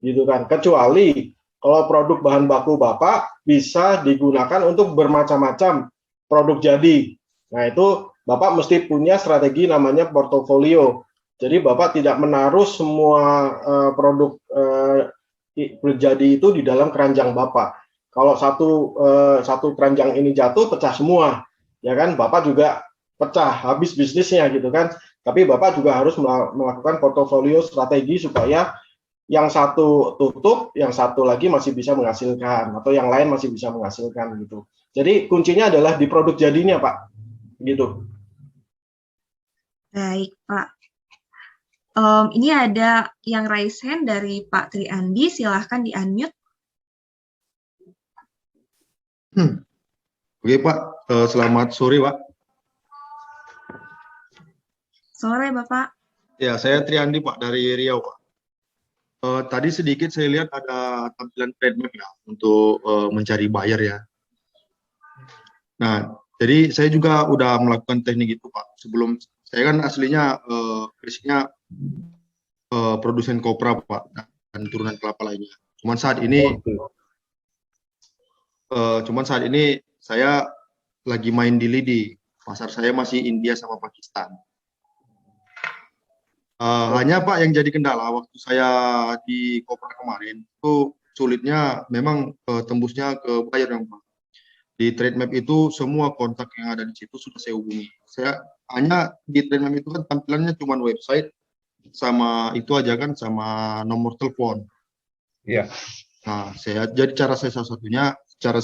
gitu kan. Kecuali kalau produk bahan baku Bapak bisa digunakan untuk bermacam-macam produk jadi. Nah, itu Bapak mesti punya strategi namanya portofolio. Jadi Bapak tidak menaruh semua produk jadi itu di dalam keranjang Bapak. Kalau satu keranjang ini jatuh, pecah semua, ya kan? Bapak juga pecah, habis bisnisnya gitu kan. Tapi Bapak juga harus melakukan portofolio strategi supaya yang satu tutup, yang satu lagi masih bisa menghasilkan, atau yang lain masih bisa menghasilkan gitu. Jadi kuncinya adalah di produk jadinya, Pak. Gitu. Baik, Pak. Ini ada yang raise hand dari Pak Tri Andi, silahkan di-unmute. Oke Pak, selamat sore Pak. Sore Bapak. Ya, saya Triandi Pak dari Riau Pak. Tadi sedikit saya lihat ada tampilan trade map ya untuk mencari buyer ya. Nah, jadi saya juga udah melakukan teknik itu Pak. Sebelum saya kan aslinya basicnya produsen kopra Pak dan turunan kelapa lainnya. Cuman saat ini saya lagi main di lidi. Pasar saya masih India sama Pakistan. Hanya Pak yang jadi kendala waktu saya di kopra kemarin itu sulitnya memang tembusnya ke buyer yang Pak. Di trade map itu semua kontak yang ada di situ sudah saya hubungi. Saya hanya di trade map itu kan tampilannya cuma website sama itu aja kan, sama nomor telepon. Iya. Nah, jadi cara saya salah satunya cara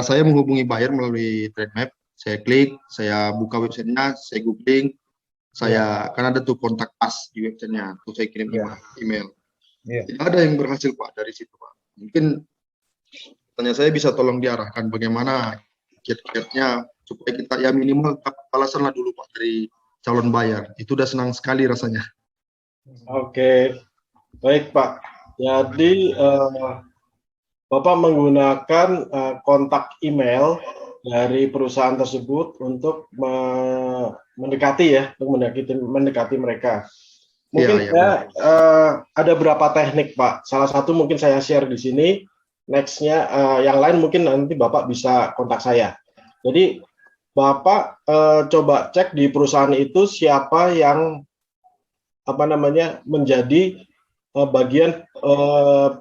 saya menghubungi buyer melalui trade map. Saya klik, saya buka websitenya, saya googling, kan ada tuh kontak us di websitenya, tuh saya kirim email. Tidak ada yang berhasil Pak dari situ Pak. Mungkin tanya saya bisa tolong diarahkan bagaimana kiat-kiatnya supaya kita ya minimal balasan lah dulu Pak dari calon buyer. Itu udah senang sekali rasanya. Oke, baik Pak. Jadi Bapak menggunakan kontak email dari perusahaan tersebut untuk mendekati mereka. Mungkin ada beberapa teknik Pak. Salah satu mungkin saya share di sini. Nextnya yang lain mungkin nanti Bapak bisa kontak saya. Jadi Bapak coba cek di perusahaan itu siapa yang menjadi bagian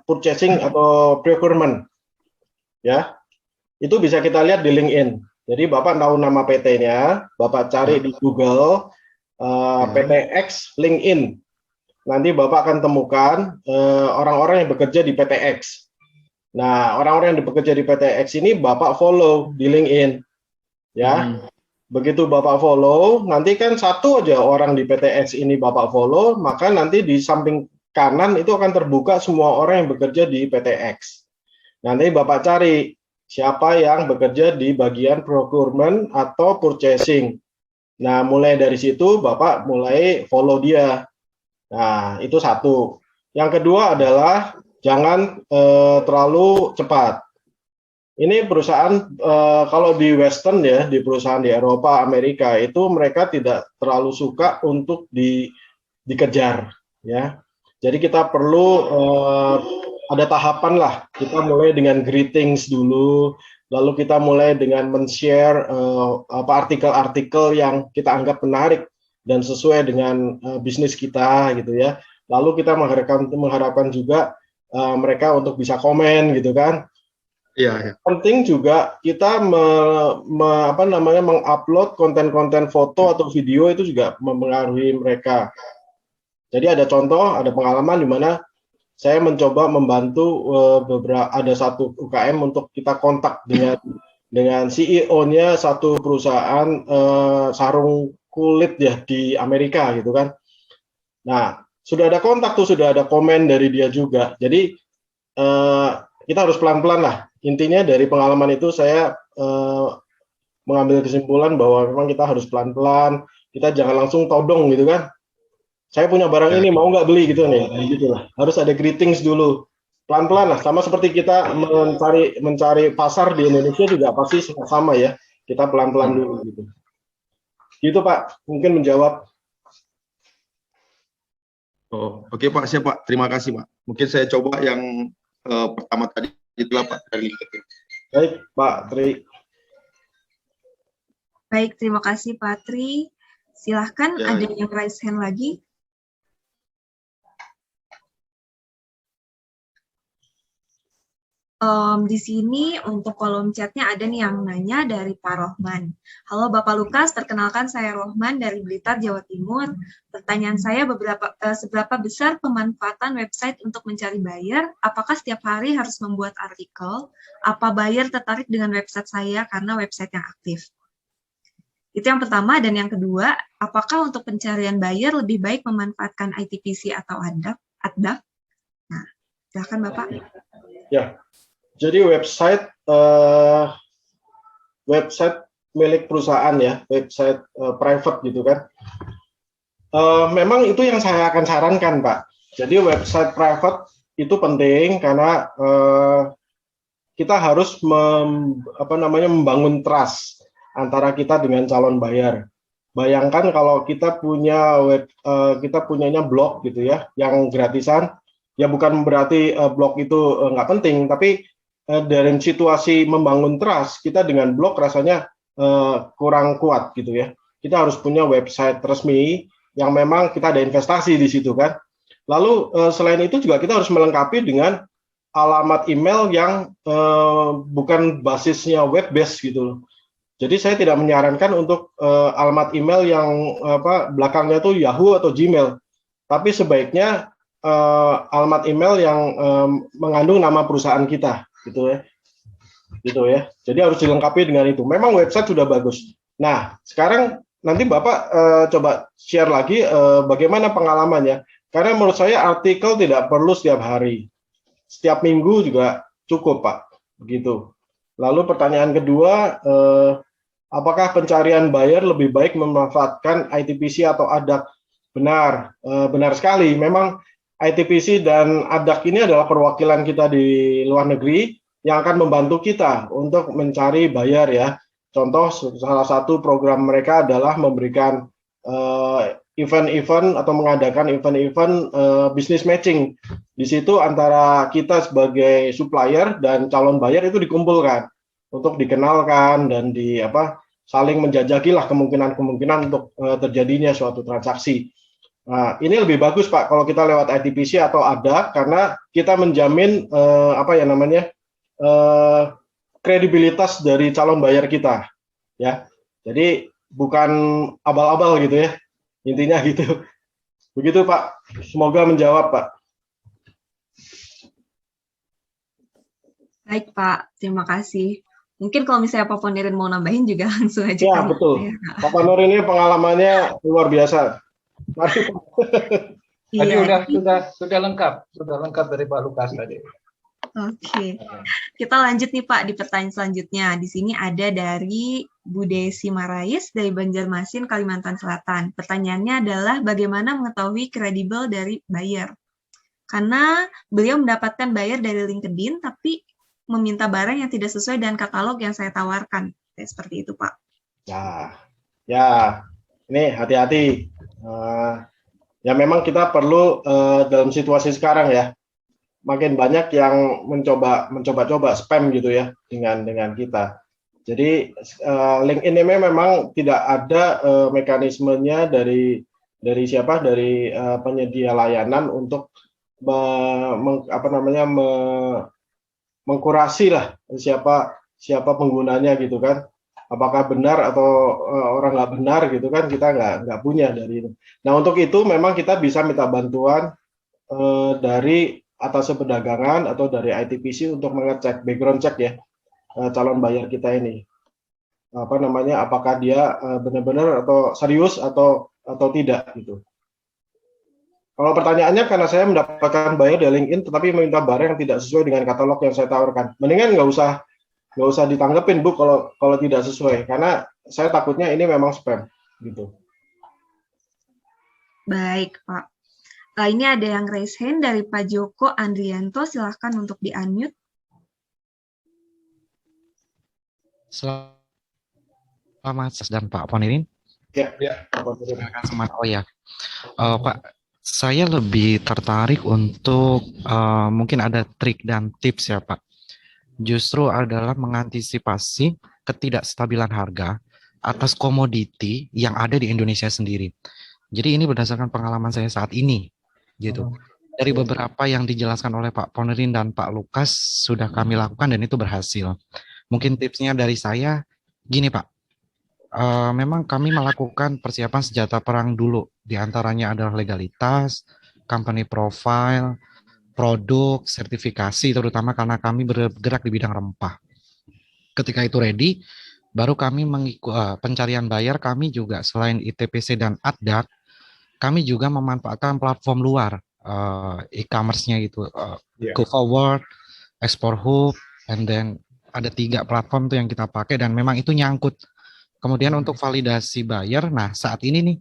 purchasing atau procurement, ya. Itu bisa kita lihat di LinkedIn. Jadi Bapak tahu nama PT-nya, Bapak cari di Google PTX LinkedIn. Nanti Bapak akan temukan orang-orang yang bekerja di PTX. Nah, orang-orang yang bekerja di PTX ini Bapak follow di LinkedIn, ya. Begitu Bapak follow, nanti kan satu aja orang di PTX ini Bapak follow, maka nanti di samping kanan itu akan terbuka semua orang yang bekerja di PTX. Nanti Bapak cari siapa yang bekerja di bagian procurement atau purchasing. Nah, mulai dari situ Bapak mulai follow dia. Nah, itu satu. Yang kedua adalah jangan terlalu cepat. Ini perusahaan kalau di Western ya, di perusahaan di Eropa, Amerika itu mereka tidak terlalu suka untuk dikejar, ya. Jadi kita perlu ada tahapan lah. Kita mulai dengan greetings dulu, lalu kita mulai dengan men-share artikel-artikel yang kita anggap menarik dan sesuai dengan bisnis kita gitu ya. Lalu kita mengharapkan juga mereka untuk bisa komen gitu kan. Iya. Penting juga kita mengupload konten-konten foto atau video itu juga mempengaruhi mereka. Jadi ada contoh, ada pengalaman di mana saya mencoba membantu ada satu UKM untuk kita kontak dengan CEO-nya satu perusahaan sarung kulit ya di Amerika gitu kan. Nah, sudah ada kontak tuh, sudah ada komen dari dia juga. Jadi kita harus pelan-pelan lah. Intinya dari pengalaman itu saya mengambil kesimpulan bahwa memang kita harus pelan-pelan, kita jangan langsung todong gitu kan. Saya punya barang ini, mau nggak beli gitu nih, gitu lah. Harus ada greetings dulu, pelan-pelan lah. Sama seperti kita mencari pasar di Indonesia juga pasti sama ya. Kita pelan-pelan dulu gitu. Gitu Pak, mungkin menjawab. Oh, oke Pak, siap Pak. Terima kasih Pak. Mungkin saya coba yang pertama tadi itulah Pak dari LinkedIn. Baik Pak Tri. Baik, terima kasih Pak Tri. Silahkan, Ya. ada yang raise hand lagi. Di sini untuk kolom chatnya ada nih yang nanya dari Pak Rohman. Halo Bapak Lukas, perkenalkan saya Rohman dari Blitar, Jawa Timur. Pertanyaan saya seberapa besar pemanfaatan website untuk mencari buyer? Apakah setiap hari harus membuat artikel? Apa buyer tertarik dengan website saya karena website yang aktif? Itu yang pertama. Dan yang kedua, apakah untuk pencarian buyer lebih baik memanfaatkan ITPC atau ADDAP? Nah, silakan Bapak. Ya. Jadi website milik perusahaan ya, website private gitu kan. Memang itu yang saya akan sarankan Pak. Jadi website private itu penting karena kita harus membangun trust antara kita dengan calon buyer. Bayangkan kalau kita punyanya blog gitu ya, yang gratisan, ya bukan berarti blog itu nggak penting, tapi dari situasi membangun trust, kita dengan blog rasanya kurang kuat gitu ya. Kita harus punya website resmi yang memang kita ada investasi di situ kan. Lalu selain itu juga kita harus melengkapi dengan alamat email yang bukan basisnya web based gitu. Jadi saya tidak menyarankan untuk alamat email yang belakangnya tuh Yahoo atau Gmail, tapi sebaiknya alamat email yang mengandung nama perusahaan kita. Gitu ya. Jadi harus dilengkapi dengan itu. Memang website sudah bagus. Nah, sekarang nanti Bapak coba share lagi bagaimana pengalamannya. Karena menurut saya artikel tidak perlu setiap hari. Setiap minggu juga cukup, Pak. Begitu. Lalu pertanyaan kedua, apakah pencarian buyer lebih baik memanfaatkan ITPC atau ADDAC? Benar, benar sekali. Memang ITPC dan ADDAC ini adalah perwakilan kita di luar negeri yang akan membantu kita untuk mencari buyer ya. Contoh, salah satu program mereka adalah memberikan event-event atau mengadakan event-event business matching. Di situ antara kita sebagai supplier dan calon buyer itu dikumpulkan untuk dikenalkan dan saling menjajakilah kemungkinan-kemungkinan untuk terjadinya suatu transaksi. Nah, ini lebih bagus Pak kalau kita lewat ITPC atau ADDAC karena kita menjamin kredibilitas dari calon buyer kita, ya. Jadi bukan abal-abal gitu ya, intinya gitu. Begitu Pak. Semoga menjawab Pak. Baik Pak, terima kasih. Mungkin kalau misalnya Pak Ponirin mau nambahin juga langsung aja. Ya betul. Ya. Pak Ponirin ini pengalamannya luar biasa. Mari. Tadi sudah lengkap dari Pak Lukas tadi. Oke, kita lanjut nih Pak di pertanyaan selanjutnya. Di sini ada dari Bu Desi Marais dari Banjarmasin, Kalimantan Selatan. Pertanyaannya adalah bagaimana mengetahui kredibel dari buyer? Karena beliau mendapatkan buyer dari LinkedIn, tapi meminta barang yang tidak sesuai dengan katalog yang saya tawarkan. Seperti itu Pak. Ya, ini hati-hati. Ya memang kita perlu dalam situasi sekarang ya. Makin banyak yang mencoba spam gitu ya dengan kita. Jadi LinkedIn ini memang tidak ada mekanismenya dari penyedia layanan untuk mengkurasi lah siapa penggunanya gitu kan. Apakah benar atau orang nggak benar gitu kan, kita nggak punya dari itu. Nah untuk itu memang kita bisa minta bantuan dari atas perdagangan atau dari ITPC untuk mengecek background check ya calon buyer kita ini apakah dia benar-benar atau serius atau tidak gitu. Kalau pertanyaannya karena saya mendapatkan buyer dari LinkedIn tetapi meminta barang yang tidak sesuai dengan katalog yang saya tawarkan, mendingan nggak nggak usah ditanggepin Bu kalau tidak sesuai, karena saya takutnya ini memang spam gitu. Baik, Pak. Ini ada yang raise hand dari Pak Joko Andrianto, silahkan untuk di-unmute. Selamat dan Pak Ponirin. Ya. Oh ya, Pak, saya lebih tertarik untuk mungkin ada trik dan tips ya Pak. Justru adalah mengantisipasi ketidakstabilan harga atas komoditi yang ada di Indonesia sendiri. Jadi ini berdasarkan pengalaman saya saat ini, gitu. Dari beberapa yang dijelaskan oleh Pak Ponirin dan Pak Lukas sudah kami lakukan dan itu berhasil. Mungkin tipsnya dari saya, gini Pak. Memang kami melakukan persiapan senjata perang dulu. Di antaranya adalah legalitas, company profile, produk, sertifikasi, terutama karena kami bergerak di bidang rempah. Ketika itu ready, baru kami mengikuti pencarian bayar. Kami juga selain ITPC dan ADDAK, kami juga memanfaatkan platform luar, e-commerce-nya gitu, GoForward, Export Hub, and then ada 3 platform tuh yang kita pakai dan memang itu nyangkut. Kemudian untuk validasi bayar, nah saat ini nih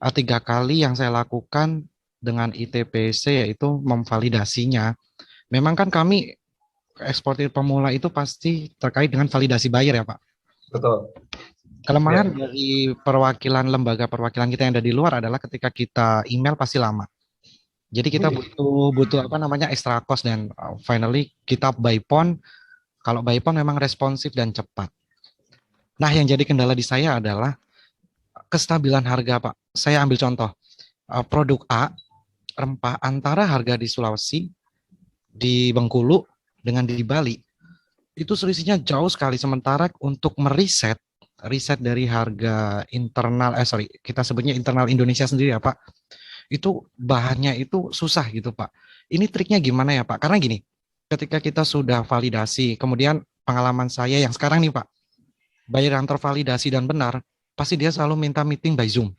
3 kali yang saya lakukan dengan ITPC yaitu memvalidasinya. Memang kan kami eksportir pemula itu pasti terkait dengan validasi bayar ya Pak. Betul. Kelemahan dari perwakilan lembaga perwakilan kita yang ada di luar adalah ketika kita email pasti lama. Jadi kita butuh apa namanya extra cost dan finally kita by phone. Kalau by phone memang responsif dan cepat. Nah, yang jadi kendala di saya adalah kestabilan harga, Pak. Saya ambil contoh, produk A, rempah antara harga di Sulawesi, di Bengkulu, dengan di Bali, itu selisihnya jauh sekali. Sementara untuk riset dari harga internal, kita sebutnya internal Indonesia sendiri ya Pak, itu bahannya itu susah gitu Pak. Ini triknya gimana ya Pak? Karena gini, ketika kita sudah validasi, kemudian pengalaman saya yang sekarang nih Pak, buyer yang tervalidasi dan benar, pasti dia selalu minta meeting by Zoom.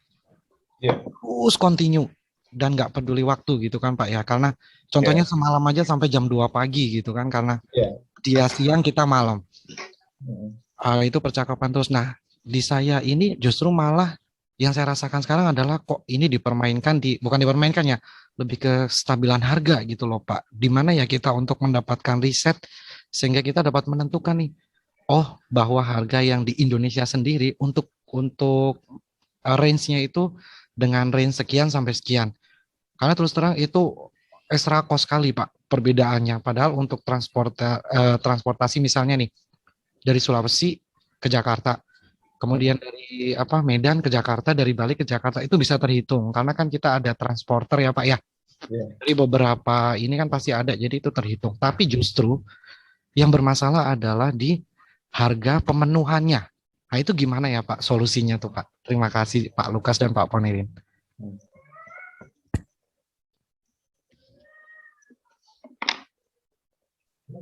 Terus continue dan nggak peduli waktu gitu kan Pak ya. Karena contohnya semalam aja sampai jam 2 pagi gitu kan, karena dia siang kita malam. Itu percakapan terus. Nah, di saya ini justru malah yang saya rasakan sekarang adalah kok ini dipermainkan, bukan dipermainkan ya, lebih ke stabilan harga gitu loh Pak. Di mana ya kita untuk mendapatkan riset sehingga kita dapat menentukan nih, bahwa harga yang di Indonesia sendiri untuk range-nya itu dengan range sekian sampai sekian. Karena terus terang itu extra cost sekali Pak perbedaannya. Padahal untuk transportasi misalnya nih dari Sulawesi ke Jakarta, kemudian dari Medan ke Jakarta, dari Bali ke Jakarta itu bisa terhitung karena kan kita ada transporter ya Pak ya. Jadi beberapa ini kan pasti ada, jadi itu terhitung. Tapi justru yang bermasalah adalah di harga pemenuhannya. Nah itu gimana ya Pak solusinya tuh Pak? Terima kasih Pak Lukas dan Pak Ponirin.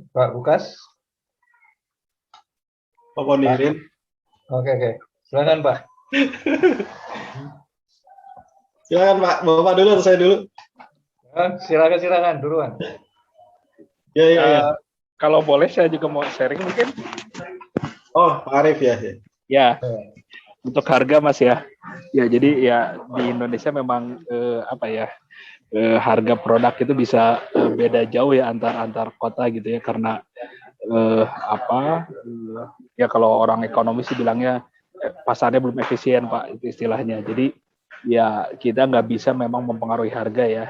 Pak Lukas? Pak Ponirin? Oke. Silakan Pak. Silakan Pak, Bapak dulu atau saya dulu? Silakan duluan. Ya. Kalau boleh saya juga mau sharing mungkin. Oh, Pak Arif ya. Ya. Untuk harga Mas ya. Ya, jadi ya di Indonesia memang harga produk itu bisa beda jauh ya antar kota gitu ya, karena kalau orang ekonomis sih bilangnya pasarnya belum efisien Pak, itu istilahnya. Jadi ya kita nggak bisa memang mempengaruhi harga ya.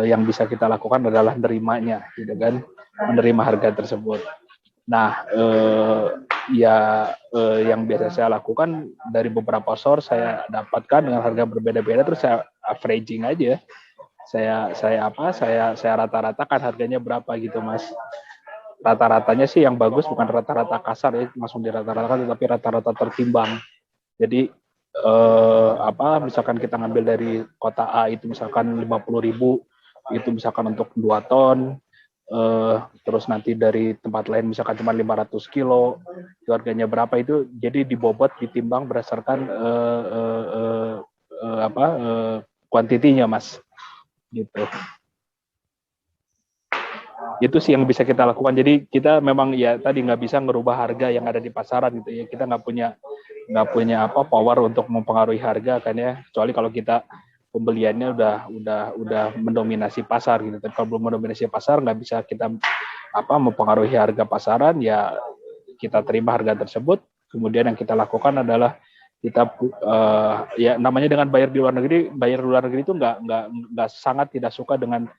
Yang bisa kita lakukan adalah menerimanya, gitu kan, menerima harga tersebut. Nah, yang biasa saya lakukan dari beberapa source saya dapatkan dengan harga berbeda-beda, terus saya averaging aja. Saya rata-ratakan harganya berapa gitu Mas. Rata-ratanya sih yang bagus bukan rata-rata kasar ya, langsung dirata-ratakan, tetapi rata-rata tertimbang. Jadi misalkan kita ngambil dari kota A itu misalkan 50.000, itu misalkan untuk 2 ton, terus nanti dari tempat lain misalkan cuma 500 kilo, itu harganya berapa, itu jadi dibobot, ditimbang berdasarkan kuantitinya Mas, gitu. Itu sih yang bisa kita lakukan. Jadi kita memang ya tadi nggak bisa ngerubah harga yang ada di pasaran gitu ya. Kita nggak punya apa power untuk mempengaruhi harga kan ya. Kecuali kalau kita pembeliannya udah mendominasi pasar gitu. Tapi kalau belum mendominasi pasar nggak bisa kita mempengaruhi harga pasaran, ya kita terima harga tersebut. Kemudian yang kita lakukan adalah kita ya namanya dengan bayar di luar negeri itu nggak sangat tidak suka dengan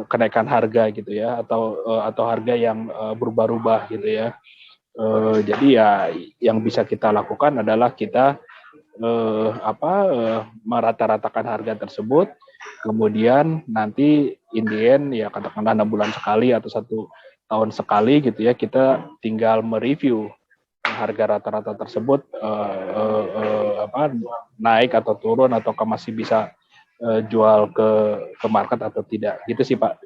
kenaikan harga gitu ya, atau harga yang berubah-ubah gitu ya. Jadi ya yang bisa kita lakukan adalah kita merata-ratakan harga tersebut, kemudian nanti in the end ya katakanlah 6 bulan sekali atau 1 tahun sekali gitu ya, kita tinggal mereview harga rata-rata tersebut naik atau turun, atau masih bisa jual ke market atau tidak, gitu sih Pak.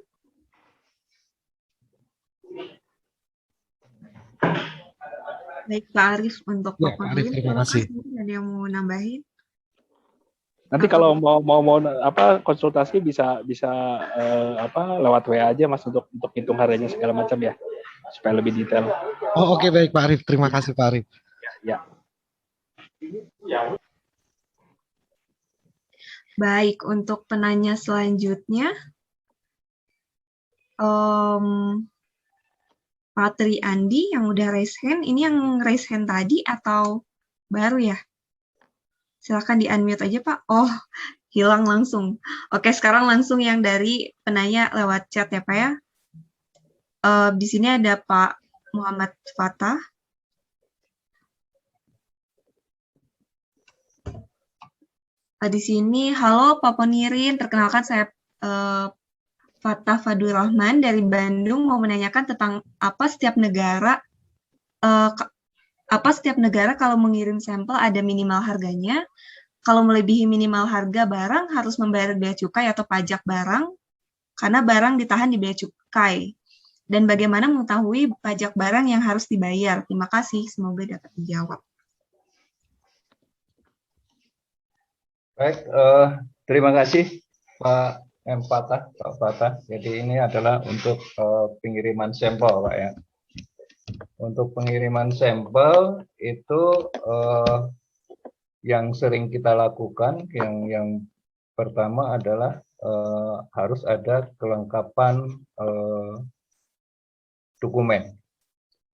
Baik Pak Arif, untuk Ya, Pak Arif, terima kasih. Ada yang mau nambahin? Nanti kalau mau konsultasi bisa lewat WA aja Mas, untuk hitung harganya segala macam ya, supaya lebih detail. Oh, oke, baik Pak Arif, terima kasih Pak Arif. Ya. Baik, untuk penanya selanjutnya, Pak Tri Andi yang udah raise hand, ini yang raise hand tadi atau baru ya? Silakan di-unmute aja Pak. Oh, hilang langsung. Oke, sekarang langsung yang dari penanya lewat chat ya Pak ya. Di sini ada Pak Muhammad Fatah. Di sini, halo Pak Ponirin, perkenalkan saya Fatah Fadul Rahman dari Bandung, mau menanyakan tentang apa setiap negara kalau mengirim sampel ada minimal harganya. Kalau melebihi minimal harga barang harus membayar bea cukai atau pajak barang karena barang ditahan di bea cukai. Dan bagaimana mengetahui pajak barang yang harus dibayar? Terima kasih, semoga dapat dijawab. Baik, terima kasih Pak Fatah. Jadi ini adalah untuk pengiriman sampel, Pak ya. Untuk pengiriman sampel itu yang sering kita lakukan, yang pertama adalah harus ada kelengkapan dokumen.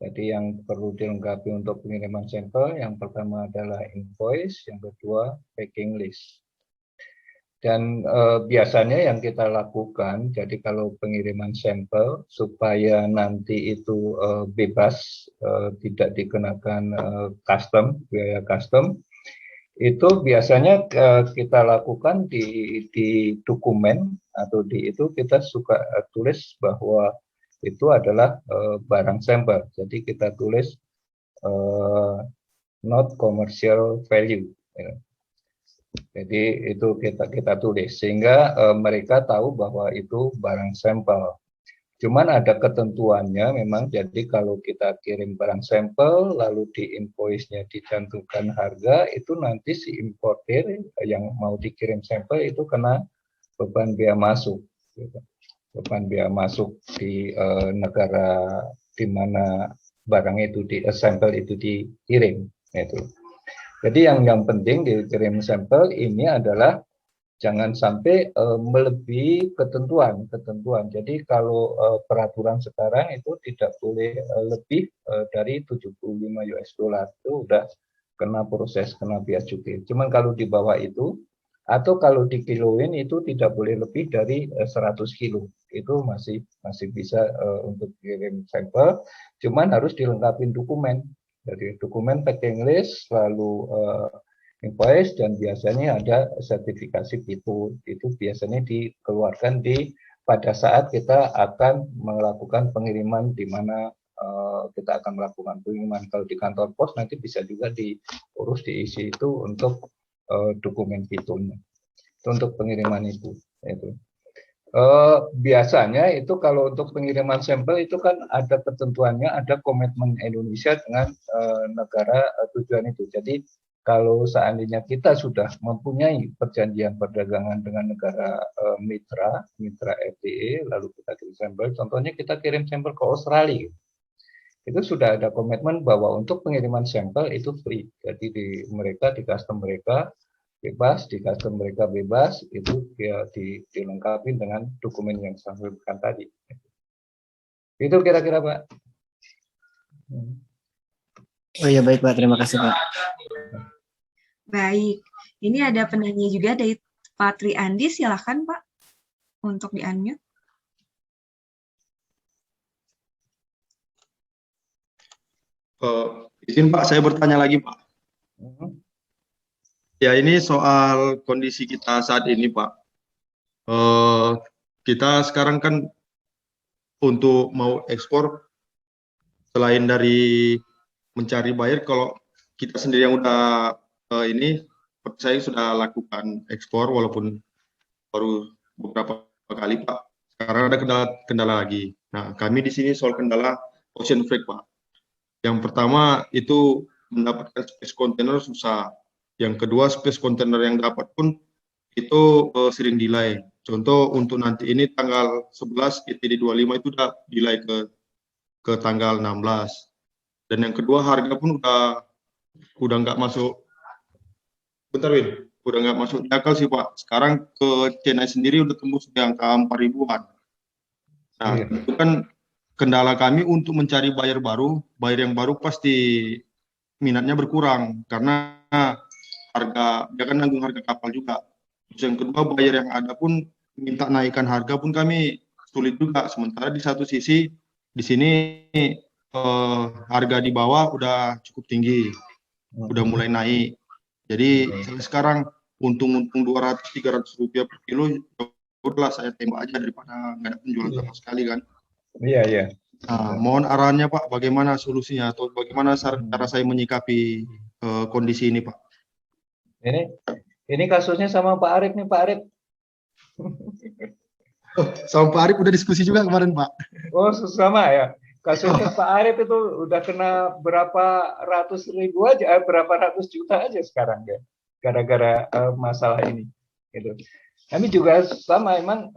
Jadi yang perlu dilengkapi untuk pengiriman sampel, yang pertama adalah invoice, yang kedua packing list. Dan biasanya yang kita lakukan, jadi kalau pengiriman sampel supaya nanti itu bebas, tidak dikenakan biaya custom, itu biasanya kita lakukan di dokumen atau itu kita suka tulis bahwa itu adalah barang sampel. Jadi kita tulis not commercial value. Ya. Jadi itu kita tulis sehingga mereka tahu bahwa itu barang sampel. Cuman ada ketentuannya memang, jadi kalau kita kirim barang sampel lalu di invoice-nya dicantumkan harga, itu nanti si importer yang mau dikirim sampel itu kena beban biaya masuk. Gitu. Beban biaya masuk di negara di mana barang itu sampel itu dikirim. Itu. Jadi yang penting dikirim sampel ini adalah jangan sampai melebihi ketentuan. Jadi kalau peraturan sekarang itu tidak boleh lebih dari 75 US dollar, itu udah kena biaya cukai. Cuman kalau di bawah itu atau kalau di kiloin itu tidak boleh lebih dari 100 kilo. Itu masih bisa untuk kirim sampel, cuman harus dilengkapi dokumen. Jadi dokumen packing list, lalu invoice, dan biasanya ada sertifikasi itu biasanya dikeluarkan pada saat kita akan melakukan pengiriman, di mana kita akan melakukan pengiriman. Kalau di kantor pos nanti bisa juga diurus, diisi itu untuk dokumen pitunya. Itu untuk pengiriman itu. Biasanya itu kalau untuk pengiriman sampel itu kan ada ketentuannya, ada komitmen Indonesia dengan negara tujuan itu. Jadi kalau seandainya kita sudah mempunyai perjanjian perdagangan dengan negara mitra FTA, lalu kita kirim sampel, contohnya kita kirim sampel ke Australia, itu sudah ada komitmen bahwa untuk pengiriman sampel itu free. Jadi di custom mereka bebas, itu dilengkapi dengan dokumen yang saya sebutkan tadi. Itu kira-kira, Pak. Oh iya, baik Pak, terima kasih Pak. Baik, ini ada penanya juga dari Pak Tri Andi, silakan Pak untuk di-unmute. Izin Pak, saya bertanya lagi Pak. Ya, ini soal kondisi kita saat ini Pak. Kita sekarang kan untuk mau ekspor, selain dari mencari buyer, kalau kita sendiri yang udah saya sudah lakukan ekspor walaupun baru beberapa kali Pak. Sekarang ada kendala lagi. Nah, kami di sini soal kendala ocean freight Pak. Yang pertama itu mendapatkan space container susah. Yang kedua space container yang dapat pun itu sering delay. Contoh untuk nanti ini tanggal 11 ETD 25 itu udah delay ke tanggal 16. Dan yang kedua harga pun udah nggak masuk. Bentar Win, udah nggak masuk di akal sih Pak. Sekarang ke Chennai sendiri udah tembus di angka 4.000-an. Nah, itu kan kendala kami untuk mencari buyer yang baru pasti minatnya berkurang karena dia kan nanggung harga kapal juga. Terus yang kedua buyer yang ada pun minta naikkan harga pun kami sulit juga. Sementara di satu sisi di sini harga di bawah udah cukup tinggi, udah mulai naik. Jadi sekarang untung-untung 200-300 rupiah per kilo, udahlah saya tembak aja daripada nggak ada penjualan sama sekali kan. Iya. Nah, mohon arahannya Pak, bagaimana solusinya atau bagaimana cara saya menyikapi kondisi ini Pak? Ini kasusnya sama Pak Arif nih, Pak Arif. Oh, sama Pak Arif udah diskusi juga kemarin Pak. Oh, sama ya. Kasusnya Pak Arif itu udah kena berapa ratus ribu aja, berapa ratus juta aja sekarang ya, gara-gara masalah ini. Gitu. Kami juga sama, emang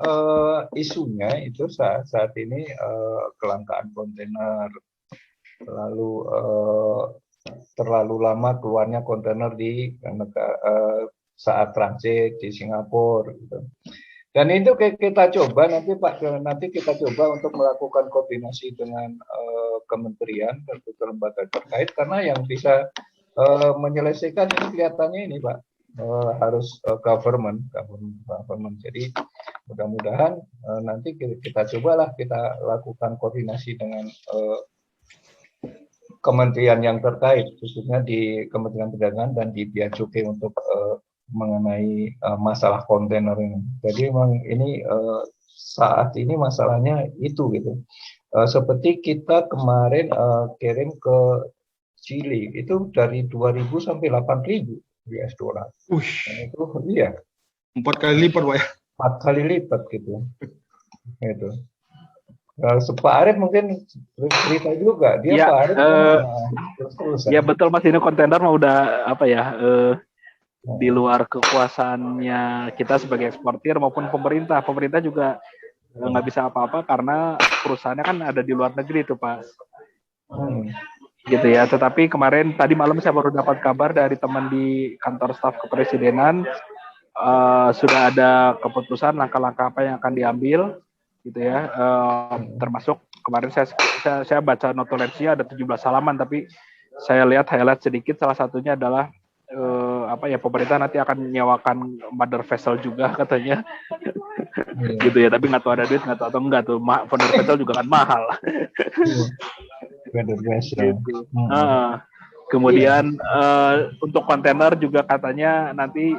isunya itu saat ini kelangkaan kontainer, lalu terlalu lama keluarnya kontainer di saat transit di Singapura. Gitu. Dan itu kita coba nanti kita coba untuk melakukan koordinasi dengan kementerian dan lembaga terkait, karena yang bisa menyelesaikan ini kelihatannya ini Pak. Harus government. Jadi mudah-mudahan nanti kita cobalah kita lakukan koordinasi dengan kementerian yang terkait, khususnya di Kementerian Perdagangan dan di Bea Cukai untuk mengenai masalah kontainer ini. Jadi memang ini saat ini masalahnya itu gitu. Seperti kita kemarin kirim ke Chili itu dari 2.000 sampai 8.000 US dollar. Itu iya. 4 kali lipat, Pak ya? 4 kali lipat gitu. Itu. Pak Arif mungkin cerita juga. Dia ya, Pak Arif ya betul Mas, ini kontainer mah udah apa ya, di luar kekuasaannya kita sebagai eksportir maupun pemerintah. Pemerintah juga nggak bisa apa-apa karena perusahaannya kan ada di luar negeri itu Pak. Gitu ya. Tetapi kemarin tadi malam saya baru dapat kabar dari teman di kantor staf kepresidenan, sudah ada keputusan langkah-langkah apa yang akan diambil gitu ya, termasuk kemarin saya baca notulensinya ada 17 halaman, tapi saya lihat highlight sedikit, salah satunya adalah pemerintah nanti akan menyewakan mother vessel juga katanya. Gitu ya, tapi nggak tahu ada duit nggak tahu atau enggak tuh, mother vessel juga kan mahal. Gitu. Kemudian untuk kontainer juga katanya nanti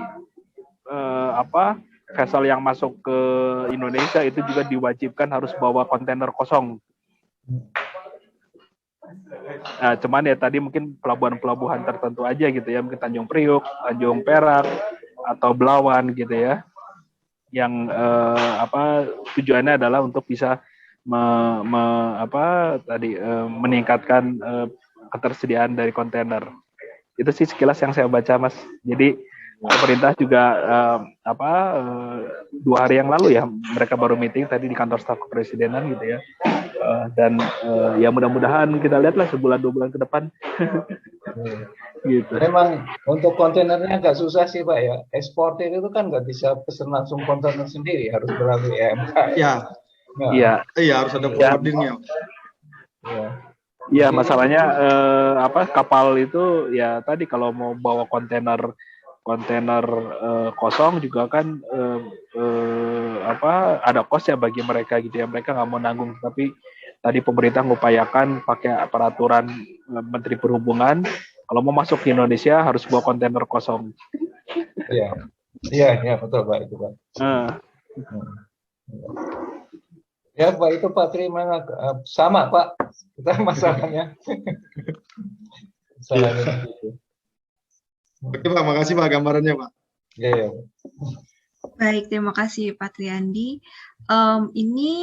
vessel yang masuk ke Indonesia itu juga diwajibkan harus bawa kontainer kosong. Nah, cuman ya tadi mungkin pelabuhan-pelabuhan tertentu aja gitu ya, mungkin Tanjung Priuk, Tanjung Perak, atau Belawan gitu ya, yang tujuannya adalah untuk bisa meningkatkan ketersediaan dari kontainer. Itu sih sekilas yang saya baca, Mas. Jadi pemerintah juga 2 hari yang lalu ya mereka baru meeting tadi di kantor staf kepresidenan gitu ya. Dan ya mudah-mudahan kita lihatlah sebulan 2 bulan ke depan. Gitu. Memang untuk kontainernya agak susah sih Pak ya. Eksportir itu kan nggak bisa pesen langsung kontainer sendiri, harus melalui EMK. Ya. Iya. Iya, harus ada forwardingnya. Iya. Iya, masalahnya kapal itu ya tadi kalau mau bawa kontainer kosong juga kan ada cost ya bagi mereka gitu ya, mereka nggak mau nanggung, tapi tadi pemerintah mengupayakan pakai peraturan Menteri Perhubungan kalau mau masuk ke Indonesia harus bawa kontainer kosong. Iya betul Pak itu Pak. Ya Pak itu Pak, terima sama Pak kita masalahnya. Oke Pak, makasih Pak gambarannya Pak. Iya. Baik, terima kasih Pak Triandi. Ini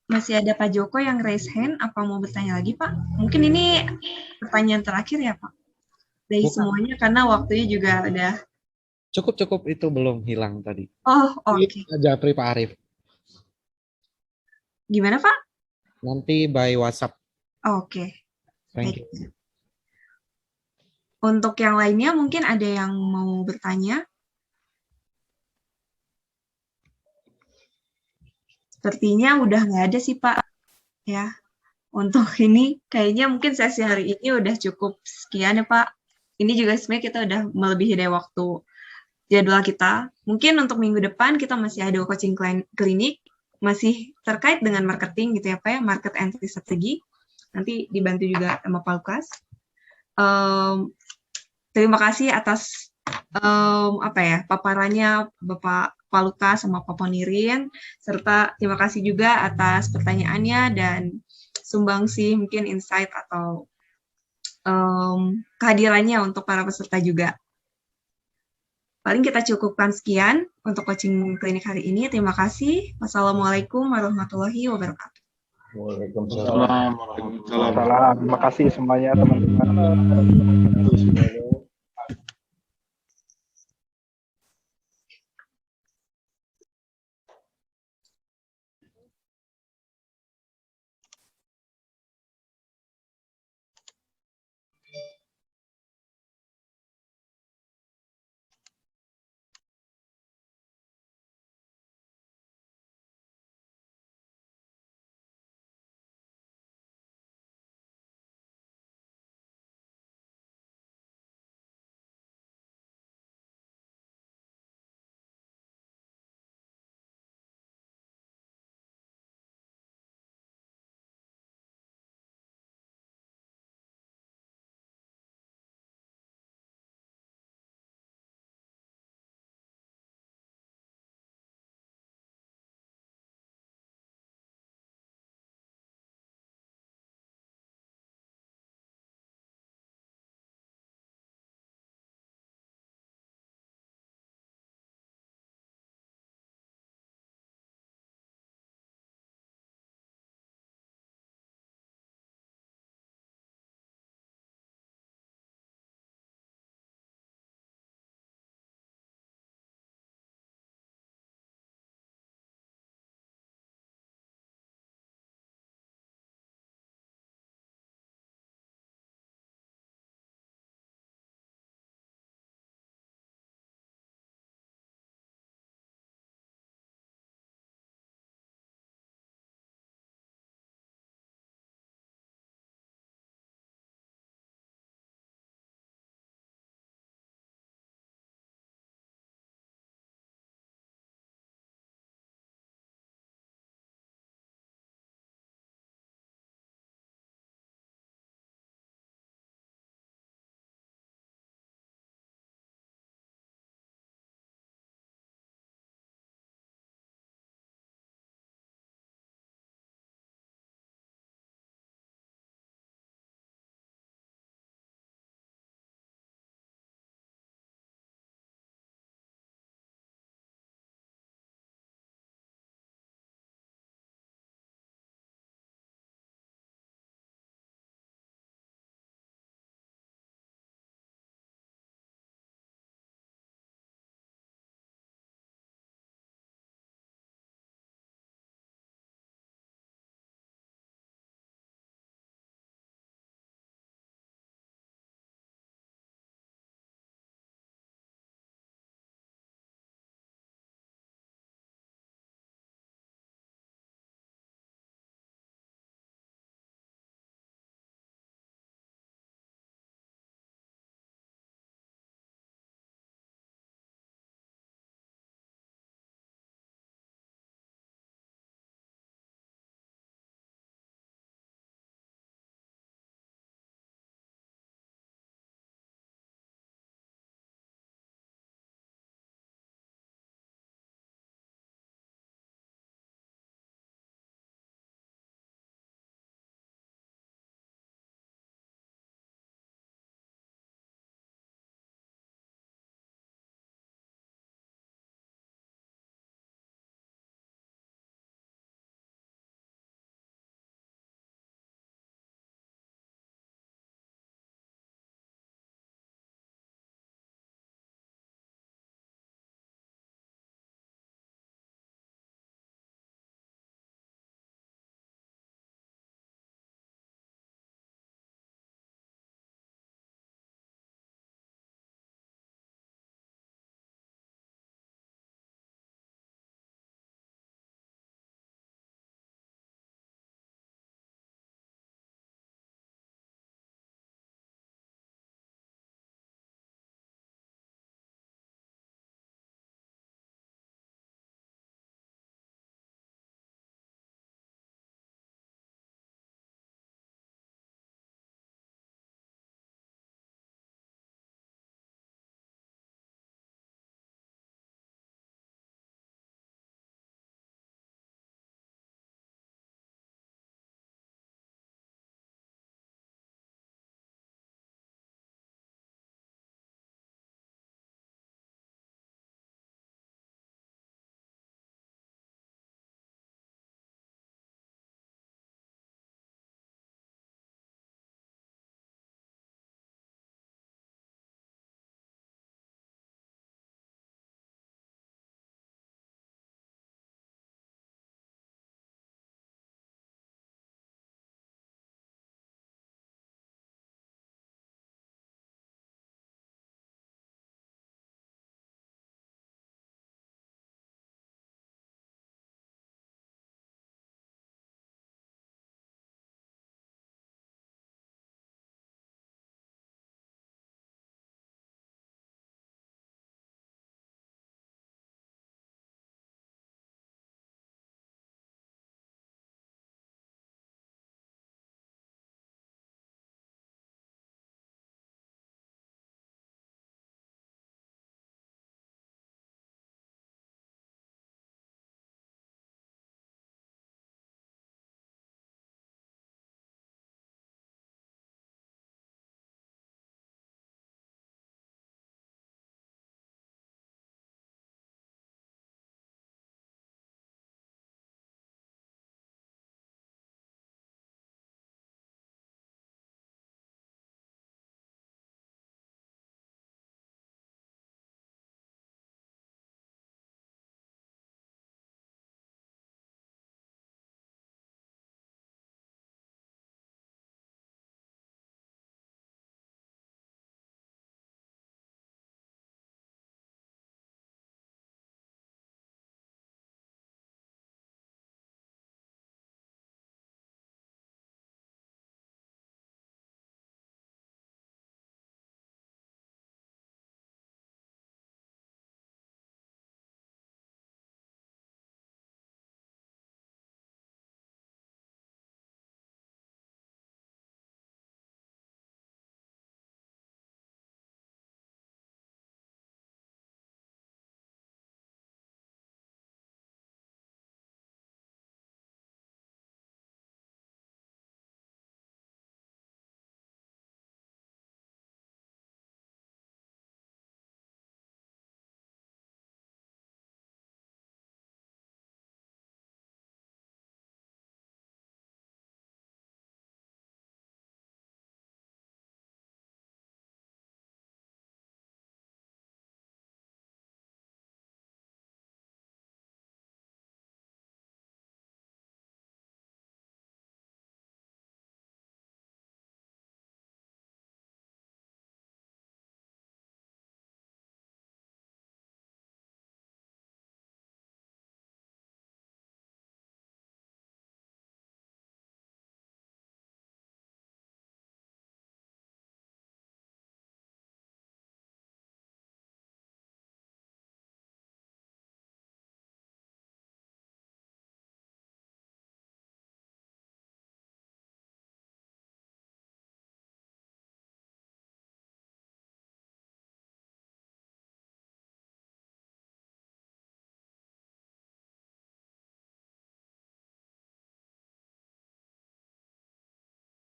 masih ada Pak Joko yang raise hand, apa mau bertanya lagi Pak? Mungkin ini pertanyaan terakhir ya Pak? Dari semuanya karena waktunya juga udah. Cukup itu belum hilang tadi. Oh, oke. Japri Pak Arif. Gimana Pak? Nanti by WhatsApp. Oke. Thank you. Untuk yang lainnya mungkin ada yang mau bertanya? Sepertinya udah nggak ada sih Pak. Ya, untuk ini kayaknya mungkin sesi hari ini udah cukup sekian ya Pak. Ini juga sebenarnya kita udah melebihi dari waktu jadwal kita. Mungkin untuk minggu depan kita masih ada coaching klinik, masih terkait dengan marketing gitu ya Pak ya, market entry strategi. Nanti dibantu juga sama Pak Lukas. Terima kasih atas paparannya Bapak Pak Lukas sama Pak Ponirin, serta terima kasih juga atas pertanyaannya dan sumbangsi mungkin insight atau kehadirannya untuk para peserta juga. Paling kita cukupkan sekian untuk coaching klinik hari ini. Terima kasih. Wassalamualaikum warahmatullahi wabarakatuh. Waalaikumsalam. Terima kasih semuanya teman-teman.